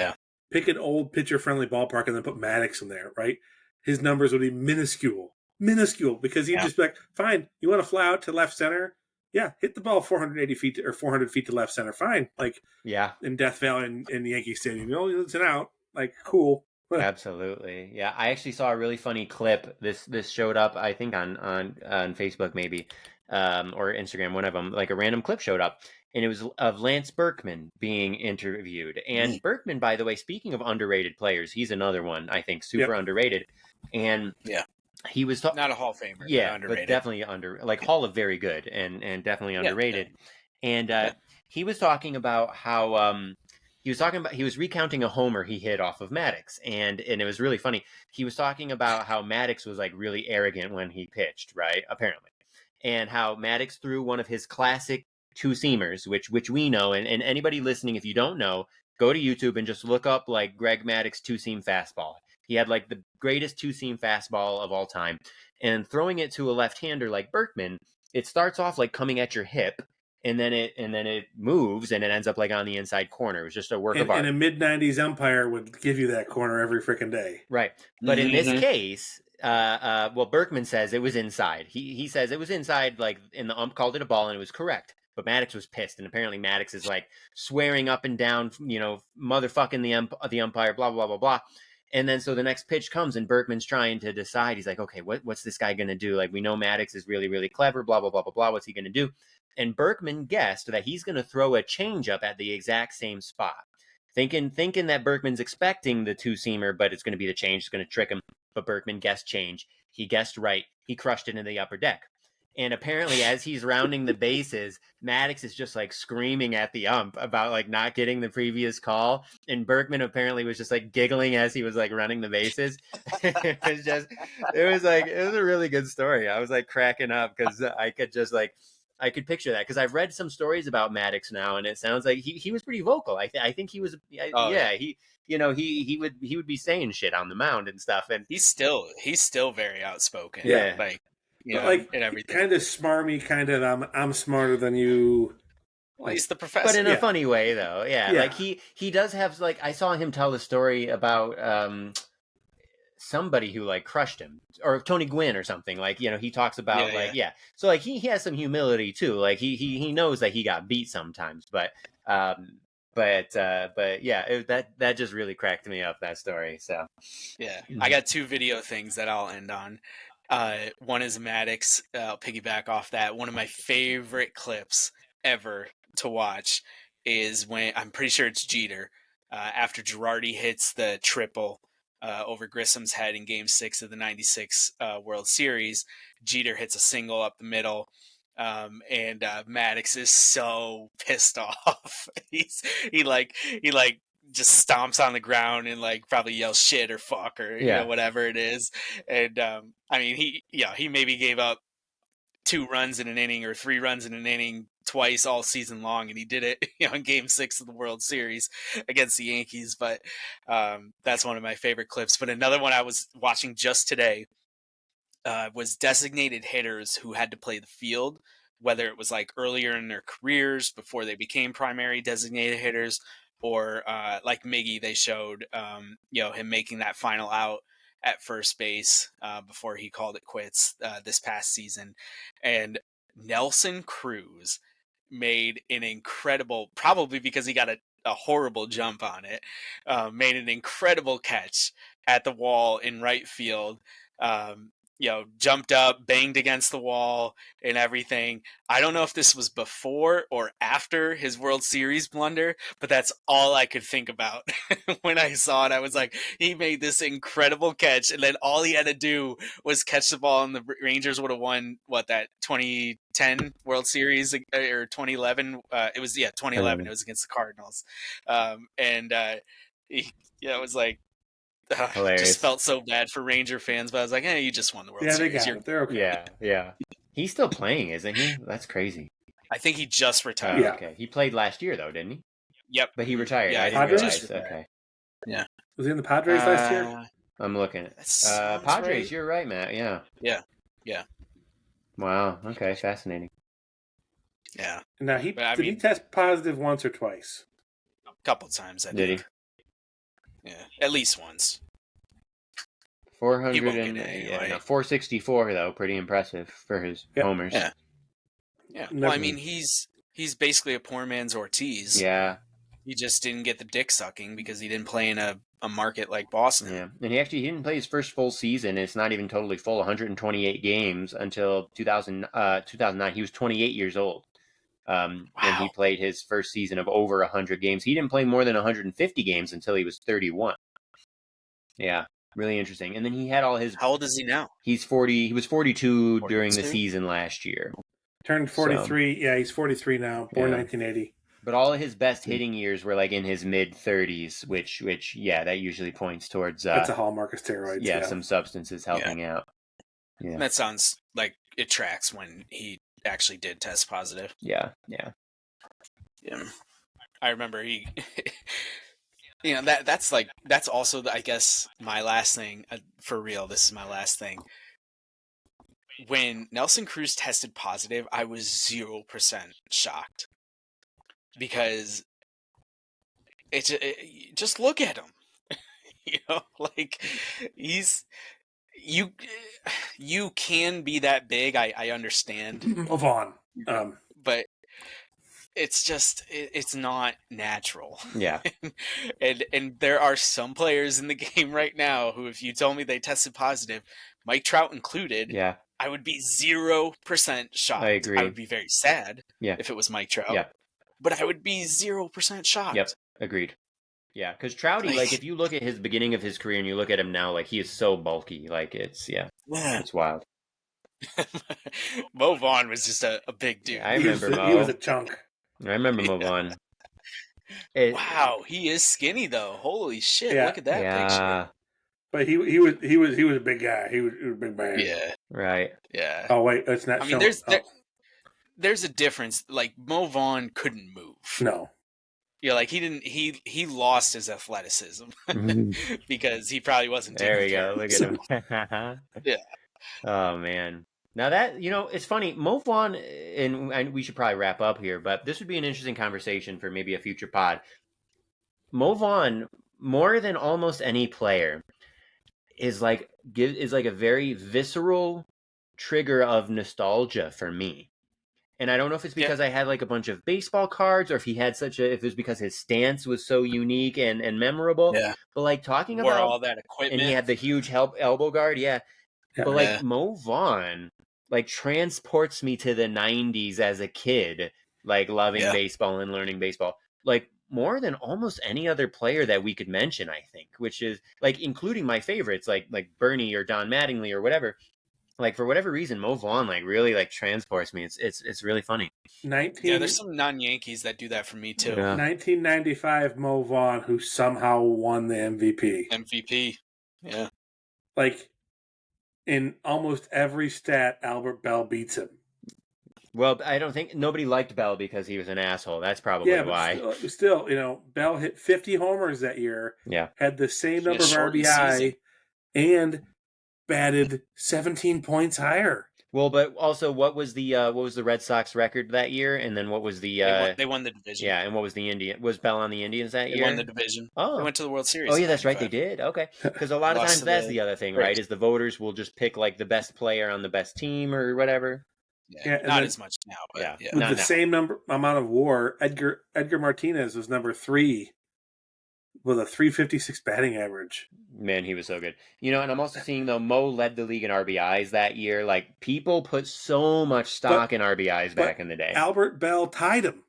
[SPEAKER 2] pick an old pitcher-friendly ballpark and then put Maddox in there, right? His numbers would be minuscule, because he'd just be like, fine, you want to fly out to left center? Yeah, hit the ball 480 feet or 400 feet to left center. Fine. Like, in Death Valley in Yankee Stadium. It's an out. Like, cool.
[SPEAKER 1] Absolutely. Yeah. I actually saw a really funny clip. This showed up, I think, on Facebook maybe, or Instagram, one of them. Like a random clip showed up, and it was of Lance Berkman being interviewed. And Berkman, by the way, speaking of underrated players, he's another one, I think, super underrated. And he was
[SPEAKER 3] not a Hall of Famer,
[SPEAKER 1] but definitely Hall of very good and definitely underrated. And he was talking about how he was recounting a homer he hit off of Maddox, and it was really funny. He was talking about how Maddox was like really arrogant when he pitched, right? Apparently, and how Maddox threw one of his classic two-seamers, which we know, and anybody listening, if you don't know, go to YouTube and just look up like Greg Maddux two-seam fastball. He had like the greatest two-seam fastball of all time. And throwing it to a left-hander like Berkman, it starts off like coming at your hip, and then it moves and it ends up like on the inside corner. It was just a work of art.
[SPEAKER 2] And a mid-90s umpire would give you that corner every freaking day.
[SPEAKER 1] Right. But in this case, Berkman says it was inside. He says it was inside, like, and the ump called it a ball and it was correct. But Maddox was pissed, and apparently Maddox is like swearing up and down, motherfucking the umpire, blah, blah, blah, blah. And then so the next pitch comes and Berkman's trying to decide. He's like, okay, what's this guy going to do? Like, we know Maddox is really, really clever, blah, blah, blah, blah, blah. What's he going to do? And Berkman guessed that he's going to throw a changeup at the exact same spot. Thinking that Berkman's expecting the two-seamer, but it's going to be the change. It's going to trick him. But Berkman guessed change. He guessed right. He crushed it into the upper deck. And apparently, as he's rounding the bases, Maddox is just like screaming at the ump about like not getting the previous call. And Berkman apparently was just like giggling as he was like running the bases. It was a really good story. I was like cracking up because I could picture that, because I've read some stories about Maddox now, and it sounds like he was pretty vocal. I think he was, he would be saying shit on the mound and stuff. And
[SPEAKER 3] he's still very outspoken.
[SPEAKER 2] Yeah,
[SPEAKER 3] and everything.
[SPEAKER 2] Kind of smarmy, kind of I'm smarter than you.
[SPEAKER 3] Well, he's the professor,
[SPEAKER 1] but in a funny way, though. Yeah, like he does have, like, I saw him tell a story about somebody who like crushed him, or Tony Gwynn or something. Like, he talks about so like he has some humility too. Like he knows that he got beat sometimes, but yeah, that just really cracked me up, that story. So
[SPEAKER 3] I got two video things that I'll end on. One is Maddox. I'll piggyback off that. One of my favorite clips ever to watch is when, I'm pretty sure it's Jeter, after Girardi hits the triple over Grissom's head in Game 6 of the '96 World Series. Jeter hits a single up the middle, and Maddox is so pissed off. He just stomps on the ground and like probably yells shit or fuck or whatever it is. And I mean, he maybe gave up 2 runs in an inning or 3 runs in an inning twice all season long, and he did it in Game 6 of the World Series against the Yankees. But that's one of my favorite clips. But another one I was watching just today was designated hitters who had to play the field, whether it was like earlier in their careers before they became primary designated hitters, or like Miggy, they showed him making that final out at first base before he called it quits this past season. And Nelson Cruz made an incredible, probably because he got a horrible jump on it, made an incredible catch at the wall in right field Jumped up, banged against the wall and everything. I don't know if this was before or after his World Series blunder, but that's all I could think about when I saw it. I was like, he made this incredible catch, and then all he had to do was catch the ball, and the Rangers would have won, that 2010 World Series or 2011? It was, 2011. It was against the Cardinals. It was like, just felt so bad for Ranger fans, but I was like, you just won the World Series.
[SPEAKER 2] They got it. They're okay.
[SPEAKER 1] Yeah. He's still playing, isn't he? That's crazy.
[SPEAKER 3] I think he just retired.
[SPEAKER 1] Okay. He played last year, though, didn't he?
[SPEAKER 3] Yep.
[SPEAKER 1] But he retired.
[SPEAKER 3] Yeah,
[SPEAKER 1] I didn't realize.
[SPEAKER 3] retired.
[SPEAKER 1] Okay.
[SPEAKER 3] Yeah.
[SPEAKER 2] Was he in the Padres last year?
[SPEAKER 1] I'm looking. Padres,
[SPEAKER 3] right.
[SPEAKER 1] You're right, Matt. Yeah.
[SPEAKER 3] Yeah.
[SPEAKER 1] Wow. Okay. Fascinating.
[SPEAKER 3] Yeah.
[SPEAKER 2] Now, did he test positive once or twice?
[SPEAKER 3] A couple times, I think.
[SPEAKER 1] Did
[SPEAKER 3] he? Yeah. At least once.
[SPEAKER 1] 400 and 464 though, pretty impressive for his homers.
[SPEAKER 3] Yeah. Well, I mean, he's basically a poor man's Ortiz.
[SPEAKER 1] Yeah.
[SPEAKER 3] He just didn't get the dick sucking because he didn't play in a market like Boston.
[SPEAKER 1] Yeah, and he didn't play his first full season. It's not even totally full, 128 games until 2009. He was 28 years old. Wow. And he played his first season of over 100 games. He didn't play more than 150 games until he was 31. Yeah. Really interesting. And then he had all his...
[SPEAKER 3] How old is he now?
[SPEAKER 1] He's 40. He was 42 during the season last year.
[SPEAKER 2] Turned 43. So, yeah, he's 43 now. Born 1980.
[SPEAKER 1] But all of his best hitting years were like in his mid-30s, which that usually points towards...
[SPEAKER 2] that's a hallmark of steroids.
[SPEAKER 1] Yeah, some substances helping out. Yeah.
[SPEAKER 3] That sounds like it tracks when he actually did test positive.
[SPEAKER 1] Yeah.
[SPEAKER 3] I remember he... that's also, I guess, my last thing. For real, this is my last thing. When Nelson Cruz tested positive, I was 0% shocked. Because just look at him. You can be that big, I understand.
[SPEAKER 2] Move on.
[SPEAKER 3] But it's just, it's not natural.
[SPEAKER 1] Yeah.
[SPEAKER 3] and there are some players in the game right now who, if you told me they tested positive, Mike Trout included, I would be 0% shocked.
[SPEAKER 1] I agree.
[SPEAKER 3] I would be very sad if it was Mike Trout.
[SPEAKER 1] Yeah.
[SPEAKER 3] But I would be 0% shocked.
[SPEAKER 1] Yep. Agreed. Yeah. Because Trouty, if you look at his beginning of his career and you look at him now, he is so bulky. It's wild.
[SPEAKER 3] Mo Vaughn was just a big dude.
[SPEAKER 1] I remember Mo.
[SPEAKER 2] He was a chunk.
[SPEAKER 1] I remember Mo Vaughn.
[SPEAKER 3] Wow, he is skinny though. Holy shit! Look at that picture.
[SPEAKER 2] But he was a big guy. He was a big man.
[SPEAKER 3] Yeah.
[SPEAKER 1] Right.
[SPEAKER 3] Yeah.
[SPEAKER 2] Oh wait, it's not.
[SPEAKER 3] I mean, there's a difference. Mo Vaughn couldn't move.
[SPEAKER 2] No.
[SPEAKER 3] Yeah, he didn't. He lost his athleticism because he probably wasn't.
[SPEAKER 1] There we go. Look at him.
[SPEAKER 3] Yeah.
[SPEAKER 1] Oh man. Now that, it's funny, Mo Vaughn, and we should probably wrap up here, but this would be an interesting conversation for maybe a future pod. Mo Vaughn, more than almost any player, is like a very visceral trigger of nostalgia for me. And I don't know if it's because I had a bunch of baseball cards, or if if it was because his stance was so unique and memorable.
[SPEAKER 3] Yeah.
[SPEAKER 1] But talking
[SPEAKER 3] about
[SPEAKER 1] all
[SPEAKER 3] that equipment,
[SPEAKER 1] and he had the huge elbow guard. Yeah. But Mo Vaughn transports me to the 90s as a kid, loving baseball and learning baseball, more than almost any other player that we could mention, I think, which is including my favorites, like Bernie or Don Mattingly or whatever. For whatever reason, Mo Vaughn really transports me. It's really funny.
[SPEAKER 3] There's some non-Yankees that do that for me too.
[SPEAKER 2] Yeah. 1995 Mo Vaughn, who somehow won the
[SPEAKER 3] MVP. Yeah.
[SPEAKER 2] In almost every stat, Albert Bell beats him.
[SPEAKER 1] Well, I don't think nobody liked Bell because he was an asshole. That's probably why.
[SPEAKER 2] Still, Bell hit 50 homers that year.
[SPEAKER 1] Yeah.
[SPEAKER 2] Had the same number of RBI and batted 17 points higher.
[SPEAKER 1] Well, but also, what was the Red Sox record that year? And then what was the...
[SPEAKER 3] They won the division.
[SPEAKER 1] Yeah, and what was the Indian? Was Bell on the Indians that year?
[SPEAKER 3] They won the division.
[SPEAKER 1] Oh.
[SPEAKER 3] They went to the World Series.
[SPEAKER 1] Oh, yeah, that's right. They did. Okay. Because a lot of times that's the other thing, right? Is the voters will just pick the best player on the best team or whatever.
[SPEAKER 3] Yeah, not as much now. But
[SPEAKER 2] with the same amount of WAR, Edgar Martinez was number 3 with a 356 batting average.
[SPEAKER 1] Man, he was so good. And I'm also seeing, though, Mo led the league in RBIs that year. Like, people put so much stock in RBIs back in the day.
[SPEAKER 2] Albert Bell tied him.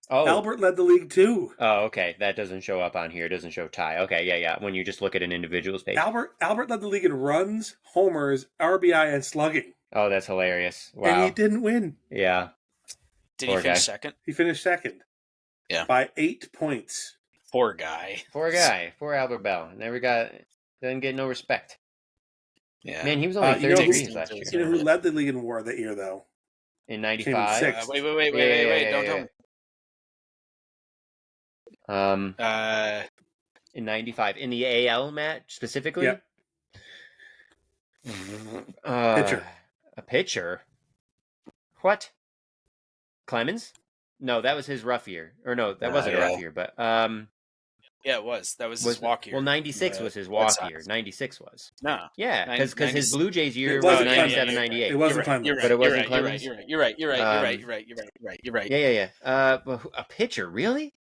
[SPEAKER 1] Oh.
[SPEAKER 2] Albert led the league, too.
[SPEAKER 1] Oh, okay. That doesn't show up on here. It doesn't show tie. Okay, yeah. When you just look at an individual's page.
[SPEAKER 2] Albert led the league in runs, homers, RBI, and slugging.
[SPEAKER 1] Oh, that's hilarious. Wow.
[SPEAKER 2] And he didn't win.
[SPEAKER 1] Yeah.
[SPEAKER 3] Did he finish second?
[SPEAKER 2] He finished second.
[SPEAKER 3] Yeah.
[SPEAKER 2] By 8 points.
[SPEAKER 3] Poor guy.
[SPEAKER 1] Poor Albert Bell. Didn't get no respect.
[SPEAKER 3] Yeah.
[SPEAKER 1] Man, he was only 30 degrees last year.
[SPEAKER 2] You know who led the league in WAR that year, though?
[SPEAKER 1] In 95?
[SPEAKER 3] Wait, don't tell me.
[SPEAKER 1] In 95. In the AL, Matt, specifically?
[SPEAKER 2] Yep.
[SPEAKER 1] Pitcher. A pitcher? What? Clemens? No, that was his rough year. Or no, that wasn't a rough year, but...
[SPEAKER 3] Yeah, it was. That was his walk year.
[SPEAKER 1] Well, 96 was his walk year. 96 was.
[SPEAKER 3] No.
[SPEAKER 1] Yeah, because his Blue Jays year was 97, 98.
[SPEAKER 2] It wasn't Clemens.
[SPEAKER 1] But it wasn't Clemens.
[SPEAKER 3] You're right. You're right.
[SPEAKER 1] Yeah. A pitcher, really?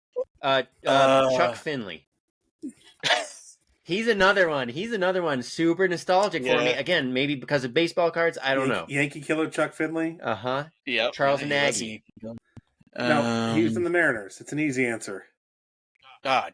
[SPEAKER 1] Chuck Finley. He's another one. Super nostalgic for me. Again, maybe because of baseball cards. I don't know.
[SPEAKER 2] Yankee killer Chuck Finley.
[SPEAKER 3] Yep.
[SPEAKER 1] Charles Nagy.
[SPEAKER 2] No, he was in the Mariners. It's an easy answer.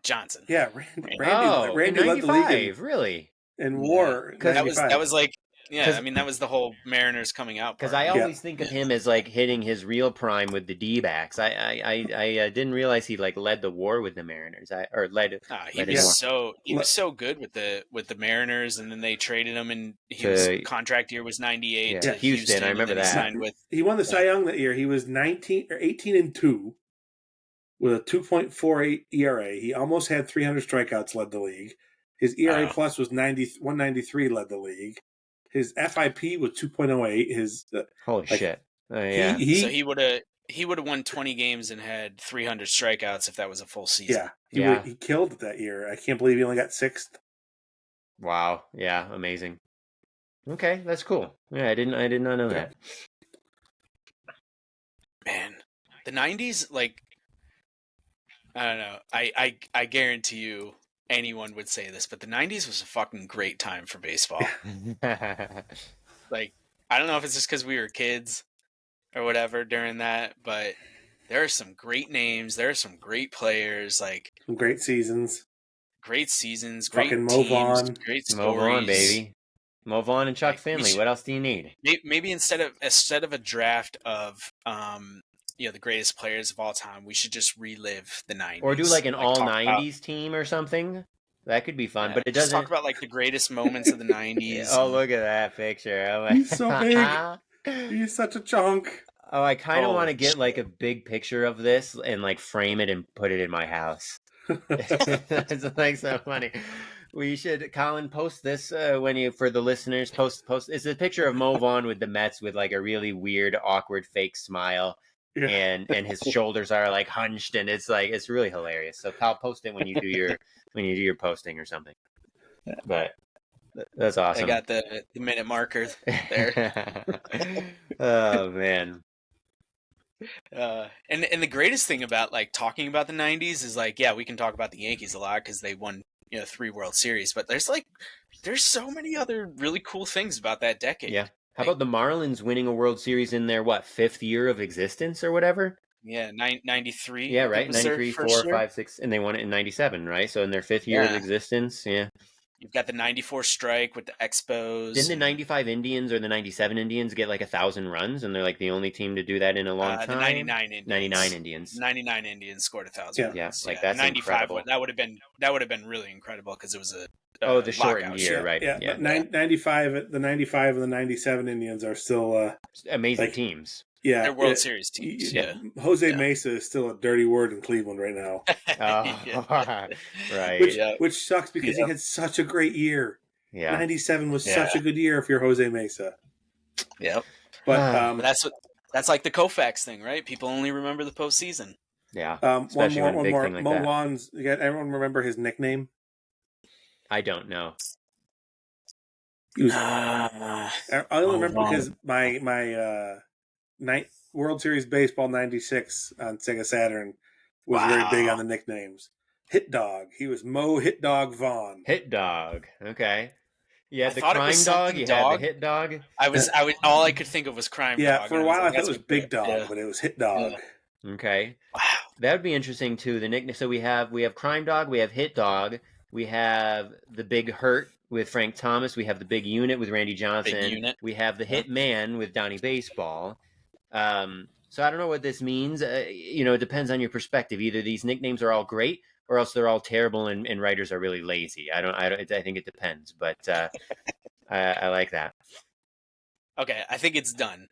[SPEAKER 3] Johnson.
[SPEAKER 2] Yeah, Randy led the league.
[SPEAKER 1] Really?
[SPEAKER 2] In WAR.
[SPEAKER 3] That was like. Yeah, I mean, that was the whole Mariners coming out.
[SPEAKER 1] Because I always think of him as like hitting his real prime with the D-backs. I didn't realize he like led the WAR with the Mariners. He was so good with the Mariners, and then they traded him, and his contract year was 98 to Houston. I remember that.
[SPEAKER 2] He won the Cy Young that year. He was 18-2 with a 2.48 ERA. He almost had 300 strikeouts. Led the league. His ERA plus was 193. Led the league. His FIP was 2.08. His
[SPEAKER 1] holy shit! Yeah.
[SPEAKER 3] So he would have won 20 games and had 300 strikeouts if that was a full season.
[SPEAKER 2] He killed it that year. I can't believe he only got 6th.
[SPEAKER 1] Wow! Yeah, amazing. Okay, that's cool. Yeah, I did not know that.
[SPEAKER 3] Man, the 90s, like, I don't know. I guarantee you. Anyone would say this, but the 90s was a fucking great time for baseball. Like, I don't know if it's just because we were kids or whatever during that, but there are some great names. There are some great players. Like,
[SPEAKER 2] some great seasons.
[SPEAKER 3] Great
[SPEAKER 2] fucking
[SPEAKER 3] teams,
[SPEAKER 2] Mo Vaughn.
[SPEAKER 3] Great stories.
[SPEAKER 1] Mo Vaughn, baby. Mo Vaughn and Chuck Finley. What else do you need?
[SPEAKER 3] Maybe instead of a draft of the greatest players of all time, we should just relive the 90s.
[SPEAKER 1] Or do like an all 90s team or something. That could be fun, but it doesn't...
[SPEAKER 3] Just talk about like the greatest moments of the 90s.
[SPEAKER 1] Oh, look at that picture.
[SPEAKER 2] He's so big. He's such a chunk.
[SPEAKER 1] Oh, I kind of want to get like a big picture of this and like frame it and put it in my house. It's like so funny. We should, Colin, post this for the listeners. Post. It's a picture of Mo Vaughn with the Mets with like a really weird, awkward, fake smile. Yeah. And his shoulders are like hunched, and it's really hilarious. So I'll post it when you do your posting or something. But that's awesome.
[SPEAKER 3] I got the minute marker there.
[SPEAKER 1] Oh man.
[SPEAKER 3] And the greatest thing about like talking about the 90s is like, yeah, we can talk about the Yankees a lot because they won 3 World Series, but there's so many other really cool things about that decade.
[SPEAKER 1] Yeah. How about the Marlins winning a World Series in their 5th year of existence or whatever?
[SPEAKER 3] Yeah, 93.
[SPEAKER 1] Yeah, right. 93, 4, 5, 6, and they won it in 97, right? So in their 5th year of existence, yeah.
[SPEAKER 3] You've got the 94 strike with the Expos.
[SPEAKER 1] Didn't the 95 Indians or the 97 Indians get like 1,000 runs, and they're like the only team to do that in a long time?
[SPEAKER 3] The 99 Indians. 99 Indians scored 1,000 runs.
[SPEAKER 1] Yeah, like that's 95. Incredible.
[SPEAKER 3] That would have been really incredible because it was a
[SPEAKER 1] the shortened year, right?
[SPEAKER 2] Yeah, but 95 and the 97 Indians are still
[SPEAKER 1] amazing teams.
[SPEAKER 2] Yeah,
[SPEAKER 3] they're World Series teams.
[SPEAKER 2] Jose Mesa is still a dirty word in Cleveland right now.
[SPEAKER 1] Right.
[SPEAKER 2] Which sucks because he had such a great year.
[SPEAKER 1] Yeah,
[SPEAKER 2] 97 was such a good year if you're Jose Mesa.
[SPEAKER 3] Yep.
[SPEAKER 2] But
[SPEAKER 3] that's like the Koufax thing, right? People only remember the postseason.
[SPEAKER 1] Yeah.
[SPEAKER 2] One more. Mo Vaughn's. Everyone remember his nickname?
[SPEAKER 1] I don't know.
[SPEAKER 2] I only remember because my World Series Baseball '96 on Sega Saturn was very big on the nicknames. Hit Dog. He was Mo Hit Dog Vaughn.
[SPEAKER 1] Hit Dog. Okay. You
[SPEAKER 3] I
[SPEAKER 1] had the
[SPEAKER 3] thought it was
[SPEAKER 1] crime dog.
[SPEAKER 3] something
[SPEAKER 1] You had the
[SPEAKER 3] dog.
[SPEAKER 1] hit dog.
[SPEAKER 3] All I could think of was crime
[SPEAKER 2] Yeah,
[SPEAKER 3] dog.
[SPEAKER 2] for a
[SPEAKER 3] and I was
[SPEAKER 2] while
[SPEAKER 3] like,
[SPEAKER 2] I thought it
[SPEAKER 3] that's
[SPEAKER 2] was
[SPEAKER 3] what
[SPEAKER 2] Big Dog,
[SPEAKER 3] yeah.
[SPEAKER 2] but it was Hit Dog.
[SPEAKER 1] Okay.
[SPEAKER 3] Wow.
[SPEAKER 1] That would be interesting too. The nickname. So we have crime dog. We have hit dog. We have the big hurt with Frank Thomas. We have the big unit with Randy Johnson.
[SPEAKER 3] Big unit.
[SPEAKER 1] We have the hit man with Donnie Baseball. So I don't know what this means. It depends on your perspective. Either these nicknames are all great, or else they're all terrible, and writers are really lazy. I think it depends, but I like that.
[SPEAKER 3] Okay, I think it's done.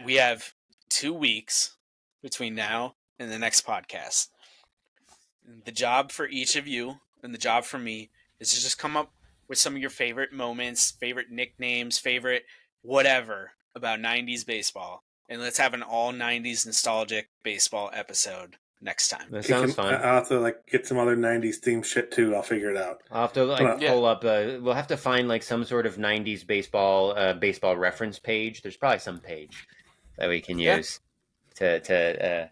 [SPEAKER 3] We have 2 weeks between now and the next podcast. The job for each of you and the job for me is to just come up with some of your favorite moments, favorite nicknames, favorite whatever about 90s baseball. And let's have an all 90s nostalgic baseball episode next time.
[SPEAKER 1] That sounds fun.
[SPEAKER 2] I'll have to get some other '90s theme shit too. I'll figure it out.
[SPEAKER 1] I'll have to pull up. We'll have to find some sort of '90s baseball reference page. There's probably some page that we can use to.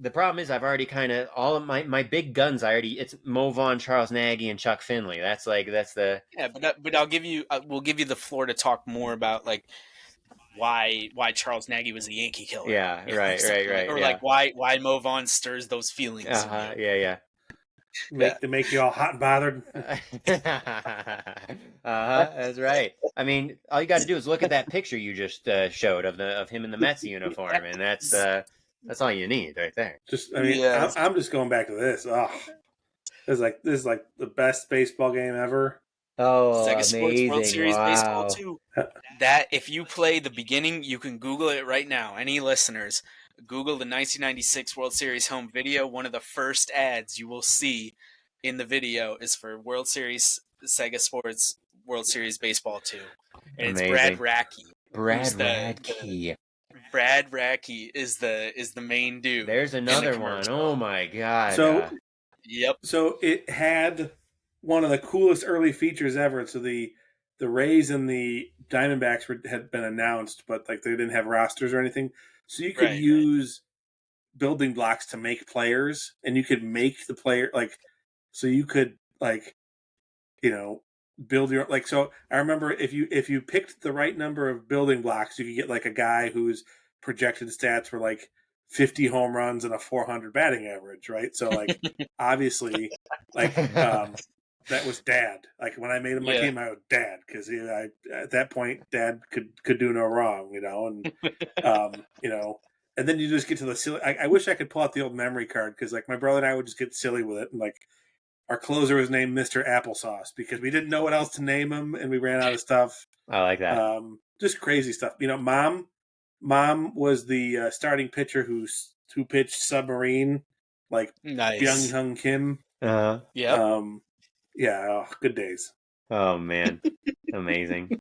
[SPEAKER 1] The problem is I've already kind of all of my big guns. It's Mo Vaughn, Charles Nagy, and Chuck Finley. That's the
[SPEAKER 3] but I'll give you we'll give you the floor to talk more about why Charles Nagy was the Yankee killer.
[SPEAKER 1] Yeah, right.
[SPEAKER 3] Or why Mo Vaughn stirs those feelings.
[SPEAKER 1] Yeah.
[SPEAKER 2] Make you all hot and bothered.
[SPEAKER 1] That's right. I mean, all you got to do is look at that picture you just showed of him in the Mets uniform, and that's all you need right there.
[SPEAKER 2] I'm just going back to this. Oh, this is like the best baseball game ever.
[SPEAKER 1] Oh,
[SPEAKER 3] Sega
[SPEAKER 1] amazing!
[SPEAKER 3] Sports World Series
[SPEAKER 1] wow.
[SPEAKER 3] Baseball 2. That if you play the beginning, you can Google it right now. Any listeners, Google the 1996 World Series home video. One of the first ads you will see in the video is for World Series Sega Sports World Series Baseball 2, and
[SPEAKER 1] amazing.
[SPEAKER 3] it's Brad Radke.
[SPEAKER 1] Brad
[SPEAKER 3] Radke is the main dude.
[SPEAKER 1] There's another one. Oh my god.
[SPEAKER 3] Yep.
[SPEAKER 2] So it had one of the coolest early features ever. So the Rays and the Diamondbacks had been announced, but they didn't have rosters or anything. So you could use building blocks to make players, and you could make the player so you could build your So I remember if you picked the right number of building blocks, you could get a guy whose projected stats were 50 home runs and a 400 batting average, right? So obviously that was Dad. When I made him my team, I was Dad because at that point Dad could do no wrong, and and then you just get to the silly. I wish I could pull out the old memory card because my brother and I would just get silly with it, and our closer was named Mr. Applesauce because we didn't know what else to name him, and we ran out of stuff.
[SPEAKER 1] I like that.
[SPEAKER 2] Just crazy stuff. Mom was the starting pitcher who pitched Submarine, nice. Byung Hyun Kim.
[SPEAKER 3] Yeah.
[SPEAKER 2] Yeah, good days.
[SPEAKER 1] Oh man, amazing!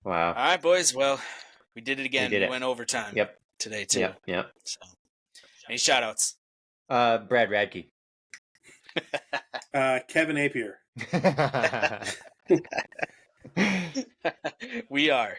[SPEAKER 1] Wow.
[SPEAKER 3] All right, boys. Well, we did it again. We went overtime.
[SPEAKER 1] Yep.
[SPEAKER 3] Today too.
[SPEAKER 1] Yep.
[SPEAKER 3] So, any shout-outs?
[SPEAKER 1] Brad Radke.
[SPEAKER 2] Kevin Napier.
[SPEAKER 3] We are.